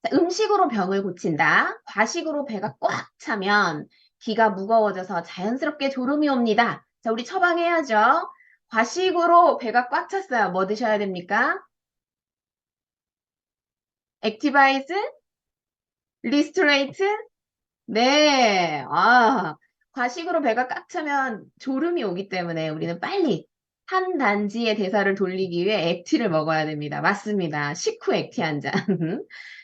자, 음식으로 병을 고친다. 과식으로 배가 꽉 차면 기가 무거워져서 자연스럽게 졸음이 옵니다. 자, 우리 처방해야죠. 과식으로 배가 꽉 찼어요. 뭐 드셔야 됩니까? 액티바이즈? 리스토레이트? 네. 과식으로 배가 꽉 차면 졸음이 오기 때문에 우리는 빨리 탄단지의 대사를 돌리기 위해 액티를 먹어야 됩니다. 맞습니다. 식후 액티 한 잔.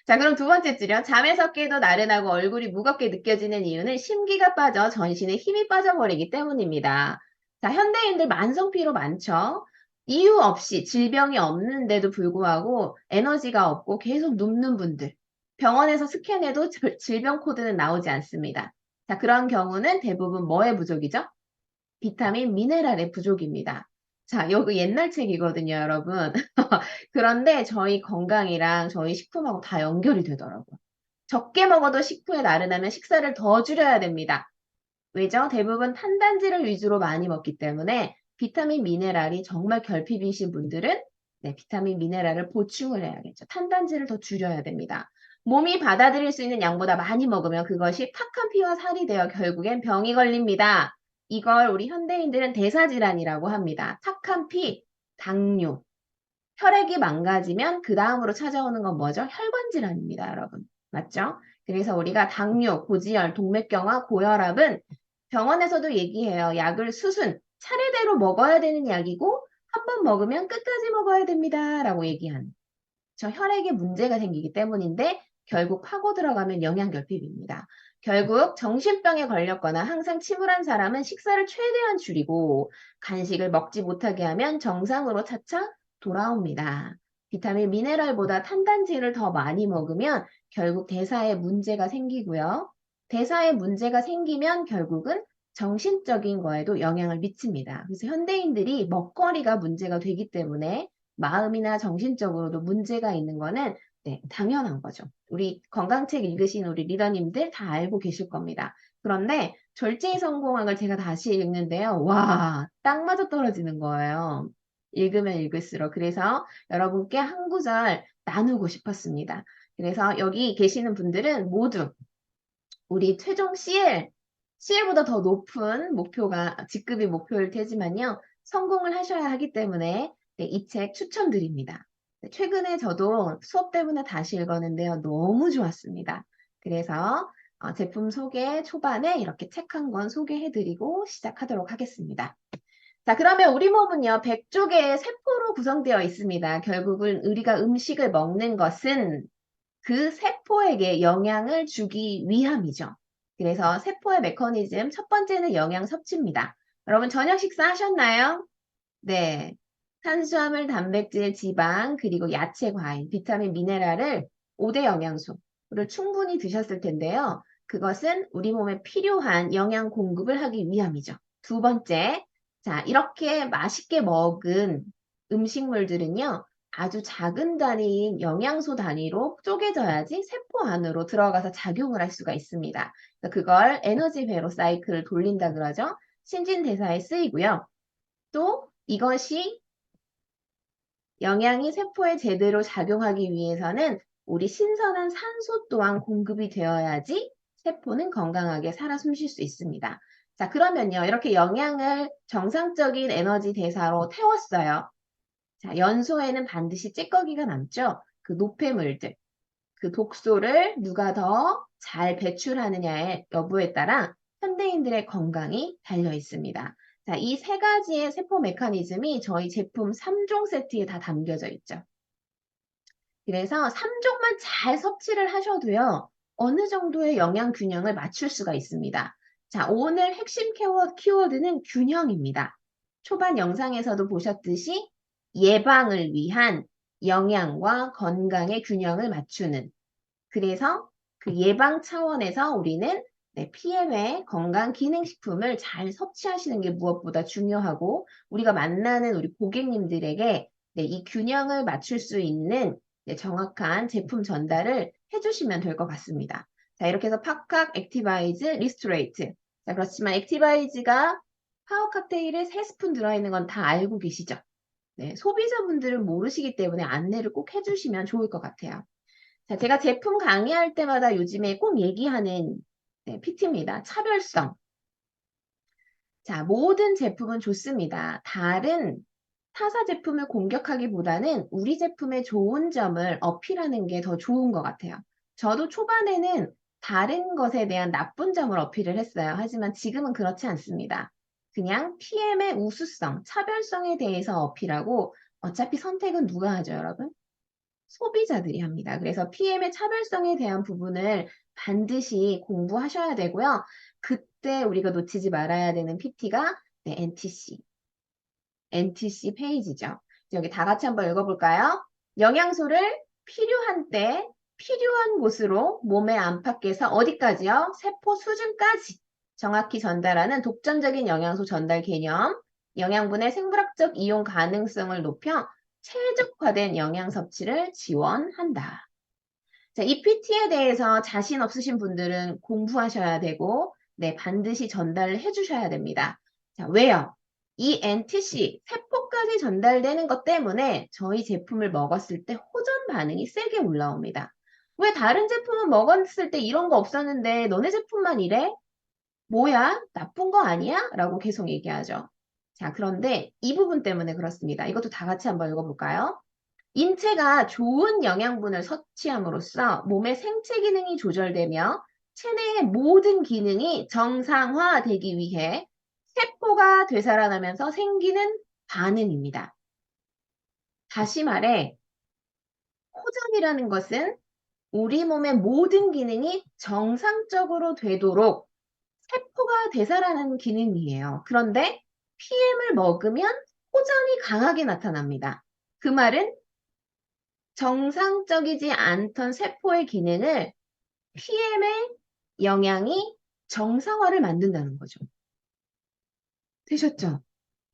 자, 그럼 두 번째 줄요. 잠에서 깨도 나른하고 얼굴이 무겁게 느껴지는 이유는 심기가 빠져 전신에 힘이 빠져버리기 때문입니다. 자, 현대인들 만성피로 많죠? 이유 없이 질병이 없는데도 불구하고 에너지가 없고 계속 눕는 분들. 병원에서 스캔해도 질병 코드는 나오지 않습니다. 자, 그런 경우는 대부분 뭐의 부족이죠? 비타민, 미네랄의 부족입니다. 자, 여기 옛날 책이거든요, 여러분. 그런데 저희 건강이랑 저희 식품하고 다 연결이 되더라고요. 적게 먹어도 식후에 나른하면 식사를 더 줄여야 됩니다. 왜죠? 대부분 탄단지를 위주로 많이 먹기 때문에 비타민, 미네랄이 정말 결핍이신 분들은 네, 비타민, 미네랄을 보충을 해야겠죠. 탄단지를 더 줄여야 됩니다. 몸이 받아들일 수 있는 양보다 많이 먹으면 그것이 탁한 피와 살이 되어 결국엔 병이 걸립니다. 이걸 우리 현대인들은 대사질환이라고 합니다. 탁한 피, 당뇨, 혈액이 망가지면 그 다음으로 찾아오는 건 뭐죠? 혈관질환입니다, 여러분. 맞죠? 그래서 우리가 당뇨, 고지혈, 동맥경화, 고혈압은 병원에서도 얘기해요. 약을 차례대로 먹어야 되는 약이고 한 번 먹으면 끝까지 먹어야 됩니다. 라고 얘기하는. 저 혈액에 문제가 생기기 때문인데 결국 파고 들어가면 영양결핍입니다. 결국 정신병에 걸렸거나 항상 침울한 사람은 식사를 최대한 줄이고 간식을 먹지 못하게 하면 정상으로 차차 돌아옵니다. 비타민, 미네랄보다 탄단지를 더 많이 먹으면 결국 대사에 문제가 생기고요. 대사에 문제가 생기면 결국은 정신적인 거에도 영향을 미칩니다. 그래서 현대인들이 먹거리가 문제가 되기 때문에 마음이나 정신적으로도 문제가 있는 거는 네, 당연한 거죠. 우리 건강책 읽으신 우리 리더님들 다 알고 계실 겁니다. 그런데 절제의 성공학을 제가 다시 읽는데요. 와, 딱 맞아 떨어지는 거예요. 읽으면 읽을수록. 그래서 여러분께 한 구절 나누고 싶었습니다. 그래서 여기 계시는 분들은 모두 우리 최종 CL보다 더 높은 목표가 직급이 목표일 테지만요. 성공을 하셔야 하기 때문에 네, 이 책 추천드립니다. 네, 최근에 저도 수업 때문에 다시 읽었는데요. 너무 좋았습니다. 그래서 제품 소개 초반에 이렇게 책 한 권 소개해드리고 시작하도록 하겠습니다. 자, 그러면 우리 몸은요, 100조개의 세포로 구성되어 있습니다. 결국은 우리가 음식을 먹는 것은 그 세포에게 영향을 주기 위함이죠. 그래서 세포의 메커니즘 첫 번째는 영양 섭취입니다. 여러분 저녁 식사 하셨나요? 네. 탄수화물, 단백질, 지방, 그리고 야채, 과일, 비타민, 미네랄을 5대 영양소를 충분히 드셨을 텐데요. 그것은 우리 몸에 필요한 영양 공급을 하기 위함이죠. 두 번째, 자, 이렇게 맛있게 먹은 음식물들은요, 아주 작은 단위인 영양소 단위로 쪼개져야지 세포 안으로 들어가서 작용을 할 수가 있습니다. 그걸 에너지 회로 사이클을 돌린다 그러죠. 신진대사에 쓰이고요. 또 이것이 영양이 세포에 제대로 작용하기 위해서는 우리 신선한 산소 또한 공급이 되어야지 세포는 건강하게 살아 숨쉴 수 있습니다. 자, 그러면요. 이렇게 영양을 정상적인 에너지 대사로 태웠어요. 자, 연소에는 반드시 찌꺼기가 남죠. 그 노폐물들, 그 독소를 누가 더 잘 배출하느냐의 여부에 따라 현대인들의 건강이 달려 있습니다. 자, 이 세 가지의 세포 메커니즘이 저희 제품 3종 세트에 다 담겨져 있죠. 그래서 3종만 잘 섭취를 하셔도요, 어느 정도의 영양 균형을 맞출 수가 있습니다. 자, 오늘 핵심 키워드는 균형입니다. 초반 영상에서도 보셨듯이 예방을 위한 영양과 건강의 균형을 맞추는 그래서 그 예방 차원에서 우리는 네, 피해외 건강기능식품을 잘 섭취하시는 게 무엇보다 중요하고 우리가 만나는 우리 고객님들에게 네, 이 균형을 맞출 수 있는 네, 정확한 제품 전달을 해주시면 될 것 같습니다. 자, 이렇게 해서 팍팍, 액티바이즈, 리스토레이트. 자, 그렇지만 액티바이즈가 파워 칵테일에 3스푼 들어있는 건 다 알고 계시죠? 네, 소비자분들은 모르시기 때문에 안내를 꼭 해주시면 좋을 것 같아요. 자, 제가 제품 강의할 때마다 요즘에 꼭 얘기하는 PT입니다. 차별성. 자, 모든 제품은 좋습니다. 다른 타사 제품을 공격하기보다는 우리 제품의 좋은 점을 어필하는 게 더 좋은 것 같아요. 저도 초반에는 다른 것에 대한 나쁜 점을 어필을 했어요. 하지만 지금은 그렇지 않습니다. 그냥 PM의 우수성, 차별성에 대해서 어필하고 어차피 선택은 누가 하죠, 여러분? 소비자들이 합니다. 그래서 PM의 차별성에 대한 부분을 반드시 공부하셔야 되고요. 그때 우리가 놓치지 말아야 되는 PT가 NTC 페이지죠. 여기 다 같이 한번 읽어볼까요? 영양소를 필요한 때, 필요한 곳으로 몸의 안팎에서 어디까지요? 세포 수준까지 정확히 전달하는 독점적인 영양소 전달 개념, 영양분의 생물학적 이용 가능성을 높여 최적화된 영양 섭취를 지원한다. 자, 이 PT에 대해서 자신 없으신 분들은 공부하셔야 되고, 네, 반드시 전달을 해주셔야 됩니다. 자, 왜요? 이 NTC, 세포까지 전달되는 것 때문에 저희 제품을 먹었을 때 호전 반응이 세게 올라옵니다. 왜 다른 제품은 먹었을 때 이런 거 없었는데 너네 제품만 이래? 뭐야? 나쁜 거 아니야? 라고 계속 얘기하죠. 자, 그런데 이 부분 때문에 그렇습니다. 이것도 다 같이 한번 읽어볼까요? 인체가 좋은 영양분을 섭취함으로써 몸의 생체 기능이 조절되며 체내의 모든 기능이 정상화되기 위해 세포가 되살아나면서 생기는 반응입니다. 다시 말해, 호전이라는 것은 우리 몸의 모든 기능이 정상적으로 되도록 세포가 되살아나는 기능이에요. 그런데 PM을 먹으면 호전이 강하게 나타납니다. 그 말은 정상적이지 않던 세포의 기능을 PM의 영향이 정상화를 만든다는 거죠. 되셨죠?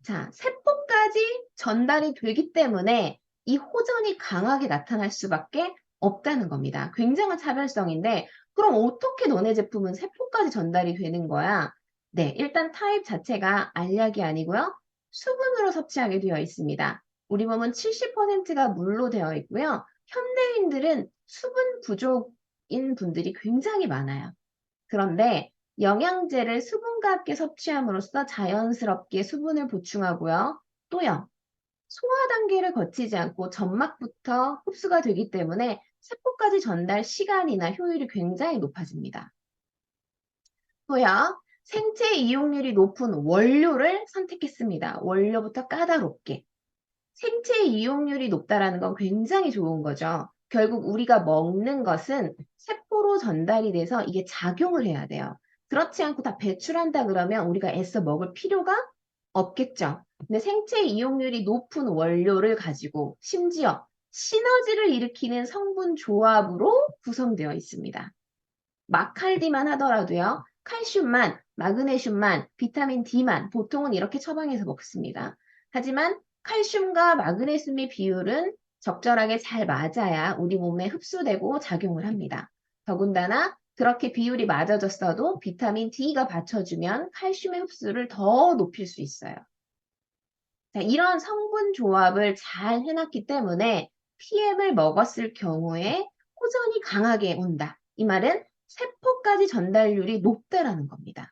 자, 세포까지 전달이 되기 때문에 이 호전이 강하게 나타날 수밖에 없다는 겁니다. 굉장한 차별성인데, 그럼 어떻게 너네 제품은 세포까지 전달이 되는 거야? 네, 일단 타입 자체가 알약이 아니고요. 수분으로 섭취하게 되어 있습니다. 우리 몸은 70%가 물로 되어 있고요. 현대인들은 수분 부족인 분들이 굉장히 많아요. 그런데 영양제를 수분과 함께 섭취함으로써 자연스럽게 수분을 보충하고요. 또요, 소화 단계를 거치지 않고 점막부터 흡수가 되기 때문에 세포까지 전달 시간이나 효율이 굉장히 높아집니다. 또요, 생체 이용률이 높은 원료를 선택했습니다. 원료부터 까다롭게. 생체 이용률이 높다라는 건 굉장히 좋은 거죠. 결국 우리가 먹는 것은 세포로 전달이 돼서 이게 작용을 해야 돼요. 그렇지 않고 다 배출한다 그러면 우리가 애써 먹을 필요가 없겠죠. 근데 생체 이용률이 높은 원료를 가지고 심지어 시너지를 일으키는 성분 조합으로 구성되어 있습니다. 마칼디만 하더라도요. 칼슘만, 마그네슘만, 비타민 D만 보통은 이렇게 처방해서 먹습니다. 하지만 칼슘과 마그네슘의 비율은 적절하게 잘 맞아야 우리 몸에 흡수되고 작용을 합니다. 더군다나 그렇게 비율이 맞아졌어도 비타민 D가 받쳐주면 칼슘의 흡수를 더 높일 수 있어요. 자, 이런 성분 조합을 잘 해놨기 때문에 PM을 먹었을 경우에 호전이 강하게 온다. 이 말은 세포까지 전달률이 높다라는 겁니다.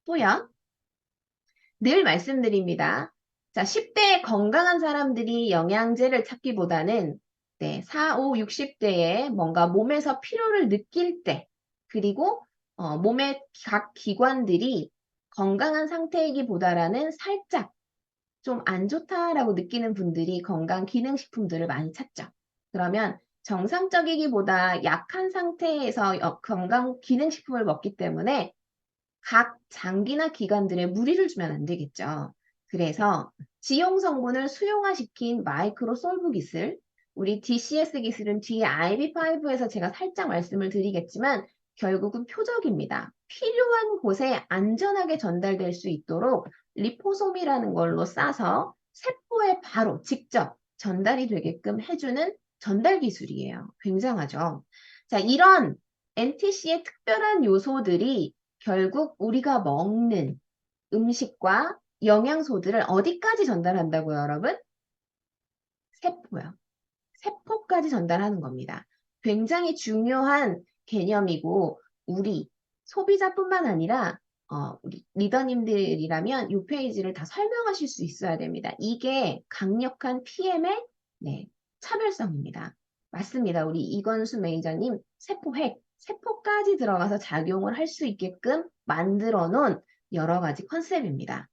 또야, 늘 말씀드립니다. 자, 10대 건강한 사람들이 영양제를 찾기보다는 4, 5, 60대에 뭔가 몸에서 피로를 느낄 때, 그리고 몸의 각 기관들이 건강한 상태이기보다는 살짝 좀 안 좋다라고 느끼는 분들이 건강 기능식품들을 많이 찾죠. 그러면 정상적이기보다 약한 상태에서 건강 기능식품을 먹기 때문에 각 장기나 기관들에 무리를 주면 안 되겠죠. 그래서 지용 성분을 수용화시킨 마이크로 솔브 기술, 우리 DCS 기술은 뒤에 IB5에서 제가 살짝 말씀을 드리겠지만 결국은 표적입니다. 필요한 곳에 안전하게 전달될 수 있도록 리포솜이라는 걸로 싸서 세포에 바로 직접 전달이 되게끔 해주는 전달 기술이에요. 굉장하죠. 자, 이런 NTC의 특별한 요소들이 결국 우리가 먹는 음식과 영양소들을 어디까지 전달한다고요, 여러분? 세포요. 세포까지 전달하는 겁니다. 굉장히 중요한 개념이고 우리 소비자뿐만 아니라 우리 리더님들이라면 이 페이지를 다 설명하실 수 있어야 됩니다. 이게 강력한 PM의 네, 차별성입니다. 맞습니다. 우리 이건수 매니저님 세포핵, 세포까지 들어가서 작용을 할 수 있게끔 만들어 놓은 여러 가지 컨셉입니다.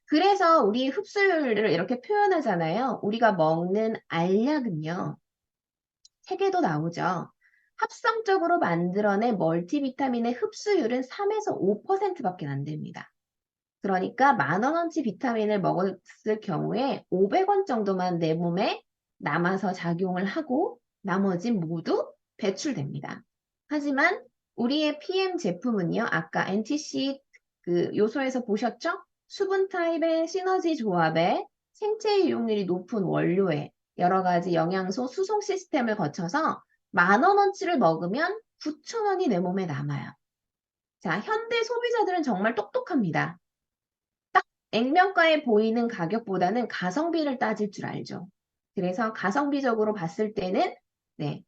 그래서 우리 흡수율을 이렇게 표현하잖아요. 우리가 먹는 알약은요. 책에도 나오죠. 합성적으로 만들어낸 멀티비타민의 흡수율은 3에서 5%밖에 안 됩니다. 그러니까 10,000원어치 비타민을 먹었을 경우에 500원 정도만 내 몸에 남아서 작용을 하고 나머진 모두 배출됩니다. 하지만 우리의 PM 제품은요. 아까 NTC 그 요소에서 보셨죠? 수분 타입의 시너지 조합에 생체 이용률이 높은 원료에 여러 가지 영양소 수송 시스템을 거쳐서 10,000원어치를 먹으면 9,000원이 내 몸에 남아요. 자, 현대 소비자들은 정말 똑똑합니다. 액면가에 보이는 가격보다는 가성비를 따질 줄 알죠. 그래서 가성비적으로 봤을 때는 네,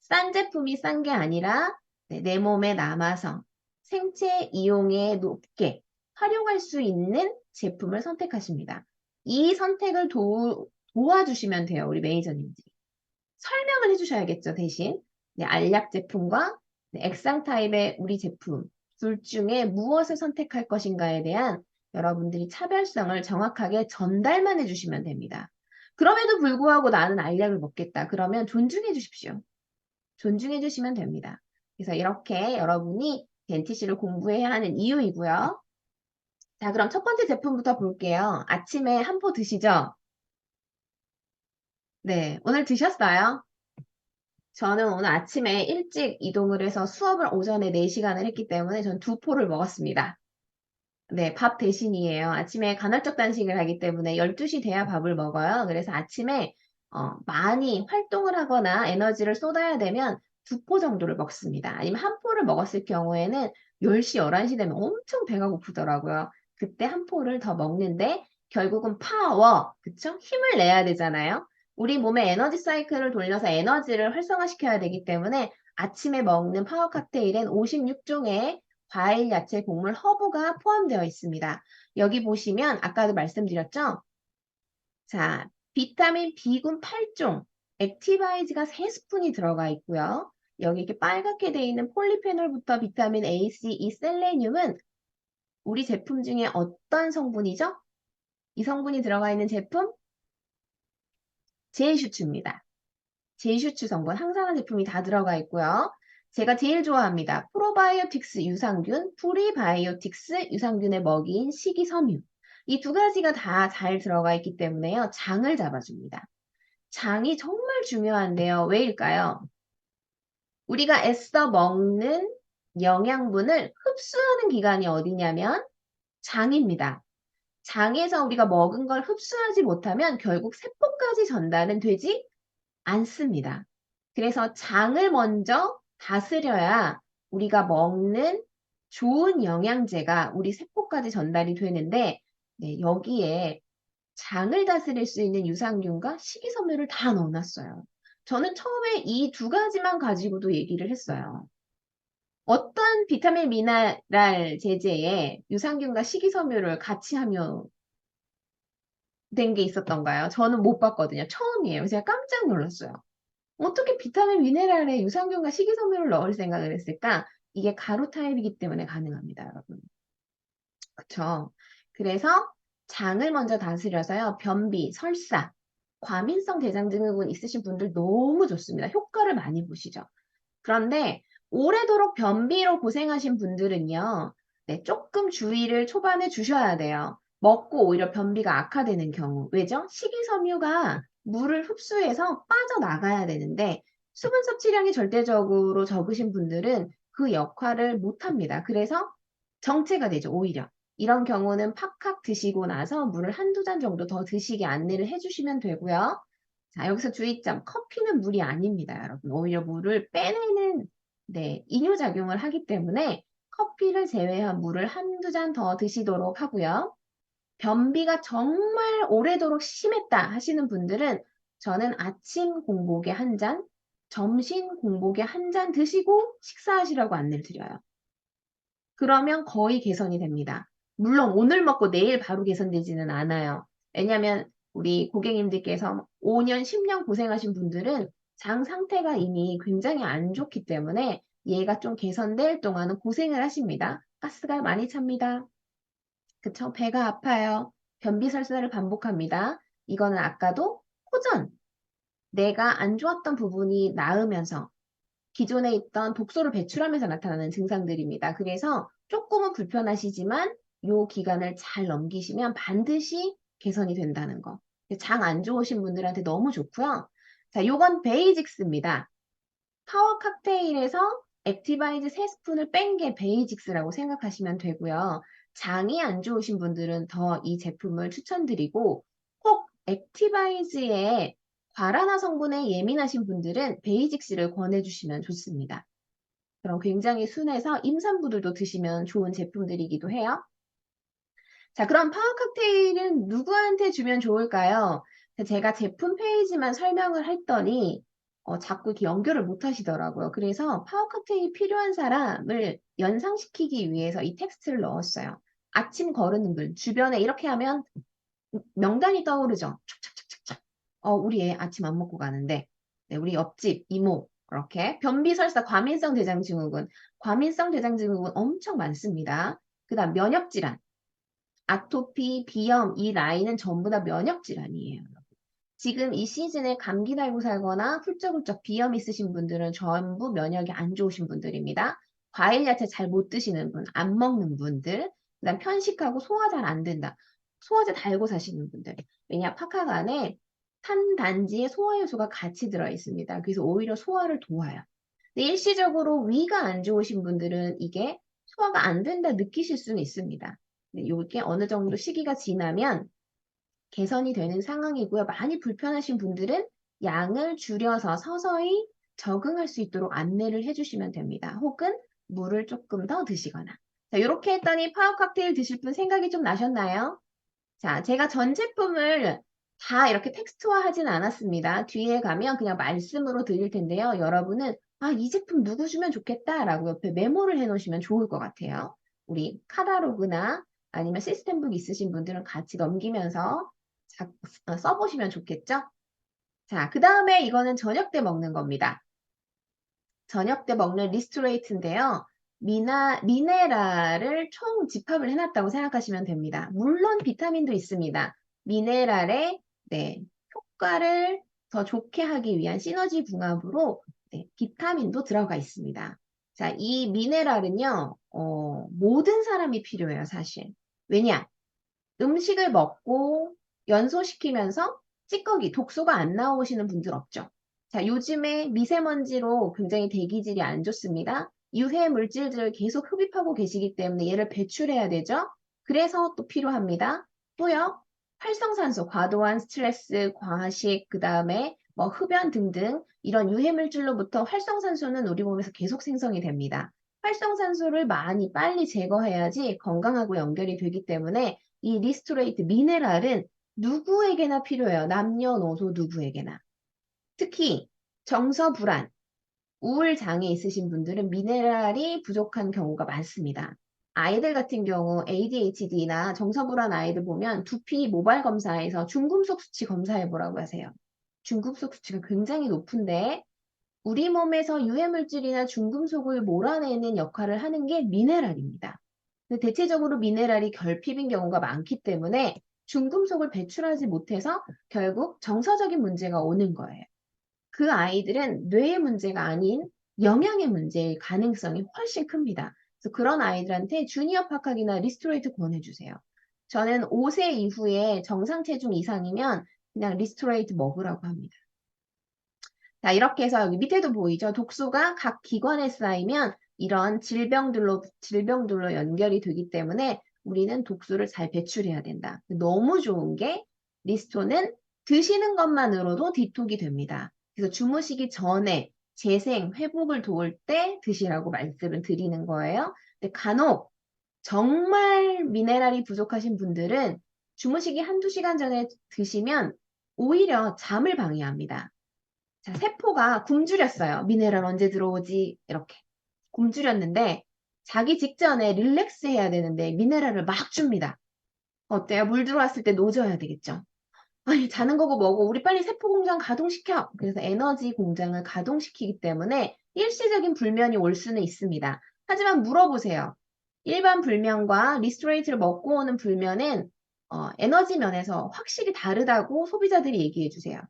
싼 제품이 싼 게 아니라 네, 내 몸에 남아서 생체 이용에 높게 활용할 수 있는 제품을 선택하십니다. 이 선택을 도와주시면 돼요. 우리 매니저님들이. 설명을 해주셔야겠죠. 대신 네, 알약 제품과 네, 액상 타입의 우리 제품 둘 중에 무엇을 선택할 것인가에 대한 여러분들이 차별성을 정확하게 전달만 해주시면 됩니다. 그럼에도 불구하고 나는 알약을 먹겠다. 그러면 존중해 주십시오. 존중해 주시면 됩니다. 그래서 이렇게 여러분이 덴티시를 공부해야 하는 이유이고요. 자, 그럼 첫 번째 제품부터 볼게요. 아침에 한 포 드시죠? 네, 오늘 드셨어요? 저는 오늘 아침에 일찍 이동을 해서 수업을 오전에 4시간을 했기 때문에 전 2포를 먹었습니다. 네, 밥 대신이에요. 아침에 간헐적 단식을 하기 때문에 12시 돼야 밥을 먹어요. 그래서 아침에 많이 활동을 하거나 에너지를 쏟아야 되면 2포 정도를 먹습니다. 아니면 한 포를 먹었을 경우에는 10시, 11시 되면 엄청 배가 고프더라고요. 그때 한 포를 더 먹는데 결국은 파워, 그쵸? 힘을 내야 되잖아요. 우리 몸의 에너지 사이클을 돌려서 에너지를 활성화시켜야 되기 때문에 아침에 먹는 파워 칵테일엔 56종의 과일, 야채, 곡물, 허브가 포함되어 있습니다. 여기 보시면 아까도 말씀드렸죠? 자, 비타민 B군 8종, 액티바이즈가 3스푼이 들어가 있고요. 여기 이렇게 빨갛게 되어 있는 폴리페놀부터 비타민 A, C, E, 셀레늄은 우리 제품 중에 어떤 성분이죠? 이 성분이 들어가 있는 제품? 제이슈츠입니다. 제이슈츠 성분, 항산화 제품이 다 들어가 있고요. 제가 제일 좋아합니다. 프로바이오틱스 유산균, 프리바이오틱스 유산균의 먹이인 식이섬유. 이 두 가지가 다 잘 들어가 있기 때문에요. 장을 잡아줍니다. 장이 정말 중요한데요. 왜일까요? 우리가 애써 먹는 영양분을 흡수하는 기관이 어디냐면 장입니다. 장에서 우리가 먹은 걸 흡수하지 못하면 결국 세포까지 전달은 되지 않습니다. 그래서 장을 먼저 다스려야 우리가 먹는 좋은 영양제가 우리 세포까지 전달이 되는데 네, 여기에 장을 다스릴 수 있는 유산균과 식이섬유를 다 넣어놨어요. 저는 처음에 이 두 가지만 가지고도 얘기를 했어요. 어떤 비타민 미네랄 제제에 유산균과 식이섬유를 같이 하며 된 게 있었던가요? 저는 못 봤거든요. 처음이에요. 제가 깜짝 놀랐어요. 어떻게 비타민 미네랄에 유산균과 식이섬유를 넣을 생각을 했을까? 이게 가루 타입이기 때문에 가능합니다, 여러분. 그쵸? 그래서 장을 먼저 다스려서요. 변비, 설사, 과민성 대장증후군 있으신 분들 너무 좋습니다. 효과를 많이 보시죠. 그런데 오래도록 변비로 고생하신 분들은요. 네, 조금 주의를 초반에 주셔야 돼요. 먹고 오히려 변비가 악화되는 경우. 왜죠? 식이섬유가 물을 흡수해서 빠져나가야 되는데 수분 섭취량이 절대적으로 적으신 분들은 그 역할을 못합니다. 그래서 정체가 되죠, 오히려. 이런 경우는 팍팍 드시고 나서 물을 한두 잔 정도 더 드시게 안내를 해주시면 되고요. 자, 여기서 주의점. 커피는 물이 아닙니다, 여러분. 오히려 물을 빼내는, 네, 이뇨작용을 하기 때문에 커피를 제외한 물을 한두 잔 더 드시도록 하고요. 변비가 정말 오래도록 심했다 하시는 분들은 저는 아침 공복에 한 잔, 점심 공복에 한 잔 드시고 식사하시라고 안내를 드려요. 그러면 거의 개선이 됩니다. 물론 오늘 먹고 내일 바로 개선되지는 않아요. 왜냐하면 우리 고객님들께서 5년, 10년 고생하신 분들은 장 상태가 이미 굉장히 안 좋기 때문에 얘가 좀 개선될 동안은 고생을 하십니다. 가스가 많이 찹니다. 그쵸? 배가 아파요. 변비설사를 반복합니다. 이거는 아까도 호전, 내가 안 좋았던 부분이 나으면서 기존에 있던 독소를 배출하면서 나타나는 증상들입니다. 그래서 조금은 불편하시지만 이 기간을 잘 넘기시면 반드시 개선이 된다는 거. 장 안 좋으신 분들한테 너무 좋고요. 자, 요건 베이직스입니다. 파워 칵테일에서 액티바이즈 3스푼을 뺀 게 베이직스라고 생각하시면 되고요. 장이 안 좋으신 분들은 더 이 제품을 추천드리고 꼭 액티바이즈의 과란화 성분에 예민하신 분들은 베이직스를 권해주시면 좋습니다. 그럼 굉장히 순해서 임산부들도 드시면 좋은 제품들이기도 해요. 자, 그럼 파워 칵테일은 누구한테 주면 좋을까요? 제가 제품 페이지만 설명을 했더니 자꾸 이렇게 연결을 못 하시더라고요. 그래서 파워 칵테일이 필요한 사람을 연상시키기 위해서 이 텍스트를 넣었어요. 아침 거르는 분, 주변에 이렇게 하면 명단이 떠오르죠. 촥촥촥촥촥. 우리 애 아침 안 먹고 가는데, 네, 우리 옆집 이모, 그렇게. 변비설사, 과민성 대장증후군. 과민성 대장증후군 엄청 많습니다. 그 다음 면역질환. 아토피, 비염, 이 라인은 전부 다 면역질환이에요. 지금 이 시즌에 감기 달고 살거나 훌쩍훌쩍 비염 있으신 분들은 전부 면역이 안 좋으신 분들입니다. 과일 야채 잘 못 드시는 분, 안 먹는 분들, 그다음 편식하고 소화 잘 안 된다. 소화제 달고 사시는 분들. 왜냐, 파카가 안에 탄단지에 소화 요소가 같이 들어 있습니다. 그래서 오히려 소화를 도와요. 근데 일시적으로 위가 안 좋으신 분들은 이게 소화가 안 된다 느끼실 수는 있습니다. 이게 어느 정도 시기가 지나면 개선이 되는 상황이고요. 많이 불편하신 분들은 양을 줄여서 서서히 적응할 수 있도록 안내를 해주시면 됩니다. 혹은 물을 조금 더 드시거나. 자, 이렇게 했더니 파워 칵테일 드실 분 생각이 좀 나셨나요? 자, 제가 전 제품을 다 이렇게 텍스트화 하진 않았습니다. 뒤에 가면 그냥 말씀으로 드릴 텐데요. 여러분은 이 제품 누구 주면 좋겠다라고 옆에 메모를 해놓으시면 좋을 것 같아요. 우리 카다로그나 아니면 시스템북 있으신 분들은 같이 넘기면서 써보시면 좋겠죠? 자, 그 다음에 이거는 저녁 때 먹는 겁니다. 저녁 때 먹는 리스토레이트인데요. 미네랄을 총 집합을 해놨다고 생각하시면 됩니다. 물론 비타민도 있습니다. 미네랄의 효과를 더 좋게 하기 위한 시너지 궁합으로 비타민도 들어가 있습니다. 자, 이 미네랄은요, 모든 사람이 필요해요, 사실. 왜냐? 음식을 먹고 연소시키면서 찌꺼기, 독소가 안 나오시는 분들 없죠? 자, 요즘에 미세먼지로 굉장히 대기질이 안 좋습니다. 유해 물질들을 계속 흡입하고 계시기 때문에 얘를 배출해야 되죠? 그래서 또 필요합니다. 또요, 활성산소, 과도한 스트레스, 과식, 그 다음에 뭐 흡연 등등 이런 유해 물질로부터 활성산소는 우리 몸에서 계속 생성이 됩니다. 활성산소를 많이 빨리 제거해야지 건강하고 연결이 되기 때문에 이 리스토레이트 미네랄은 누구에게나 필요해요. 남녀노소 누구에게나. 특히 정서불안, 우울장애 있으신 분들은 미네랄이 부족한 경우가 많습니다. 아이들 같은 경우 ADHD나 정서불안 아이들 보면 두피 모발 검사에서 중금속 수치 검사해보라고 하세요. 중금속 수치가 굉장히 높은데 우리 몸에서 유해물질이나 중금속을 몰아내는 역할을 하는 게 미네랄입니다. 근데 대체적으로 미네랄이 결핍인 경우가 많기 때문에 중금속을 배출하지 못해서 결국 정서적인 문제가 오는 거예요. 그 아이들은 뇌의 문제가 아닌 영양의 문제일 가능성이 훨씬 큽니다. 그래서 그런 아이들한테 주니어 파카기나 리스토레이트 권해주세요. 저는 5세 이후에 정상 체중 이상이면 그냥 리스토레이트 먹으라고 합니다. 자, 이렇게 해서 여기 밑에도 보이죠? 독소가 각 기관에 쌓이면 이런 질병들로 연결이 되기 때문에 우리는 독소를 잘 배출해야 된다. 너무 좋은 게 리스토는 드시는 것만으로도 디톡이 됩니다. 그래서 주무시기 전에 재생, 회복을 도울 때 드시라고 말씀을 드리는 거예요. 근데 간혹 정말 미네랄이 부족하신 분들은 주무시기 한두 시간 전에 드시면 오히려 잠을 방해합니다. 자, 세포가 굶주렸어요. 미네랄 언제 들어오지? 이렇게. 굶주렸는데 자기 직전에 릴렉스 해야 되는데 미네랄을 막 줍니다. 어때요? 물 들어왔을 때 노져야 되겠죠? 아니, 자는 거고 뭐고 우리 빨리 세포 공장 가동시켜. 그래서 에너지 공장을 가동시키기 때문에 일시적인 불면이 올 수는 있습니다. 하지만 물어보세요. 일반 불면과 리스토레이트를 먹고 오는 불면은 에너지 면에서 확실히 다르다고 소비자들이 얘기해 주세요.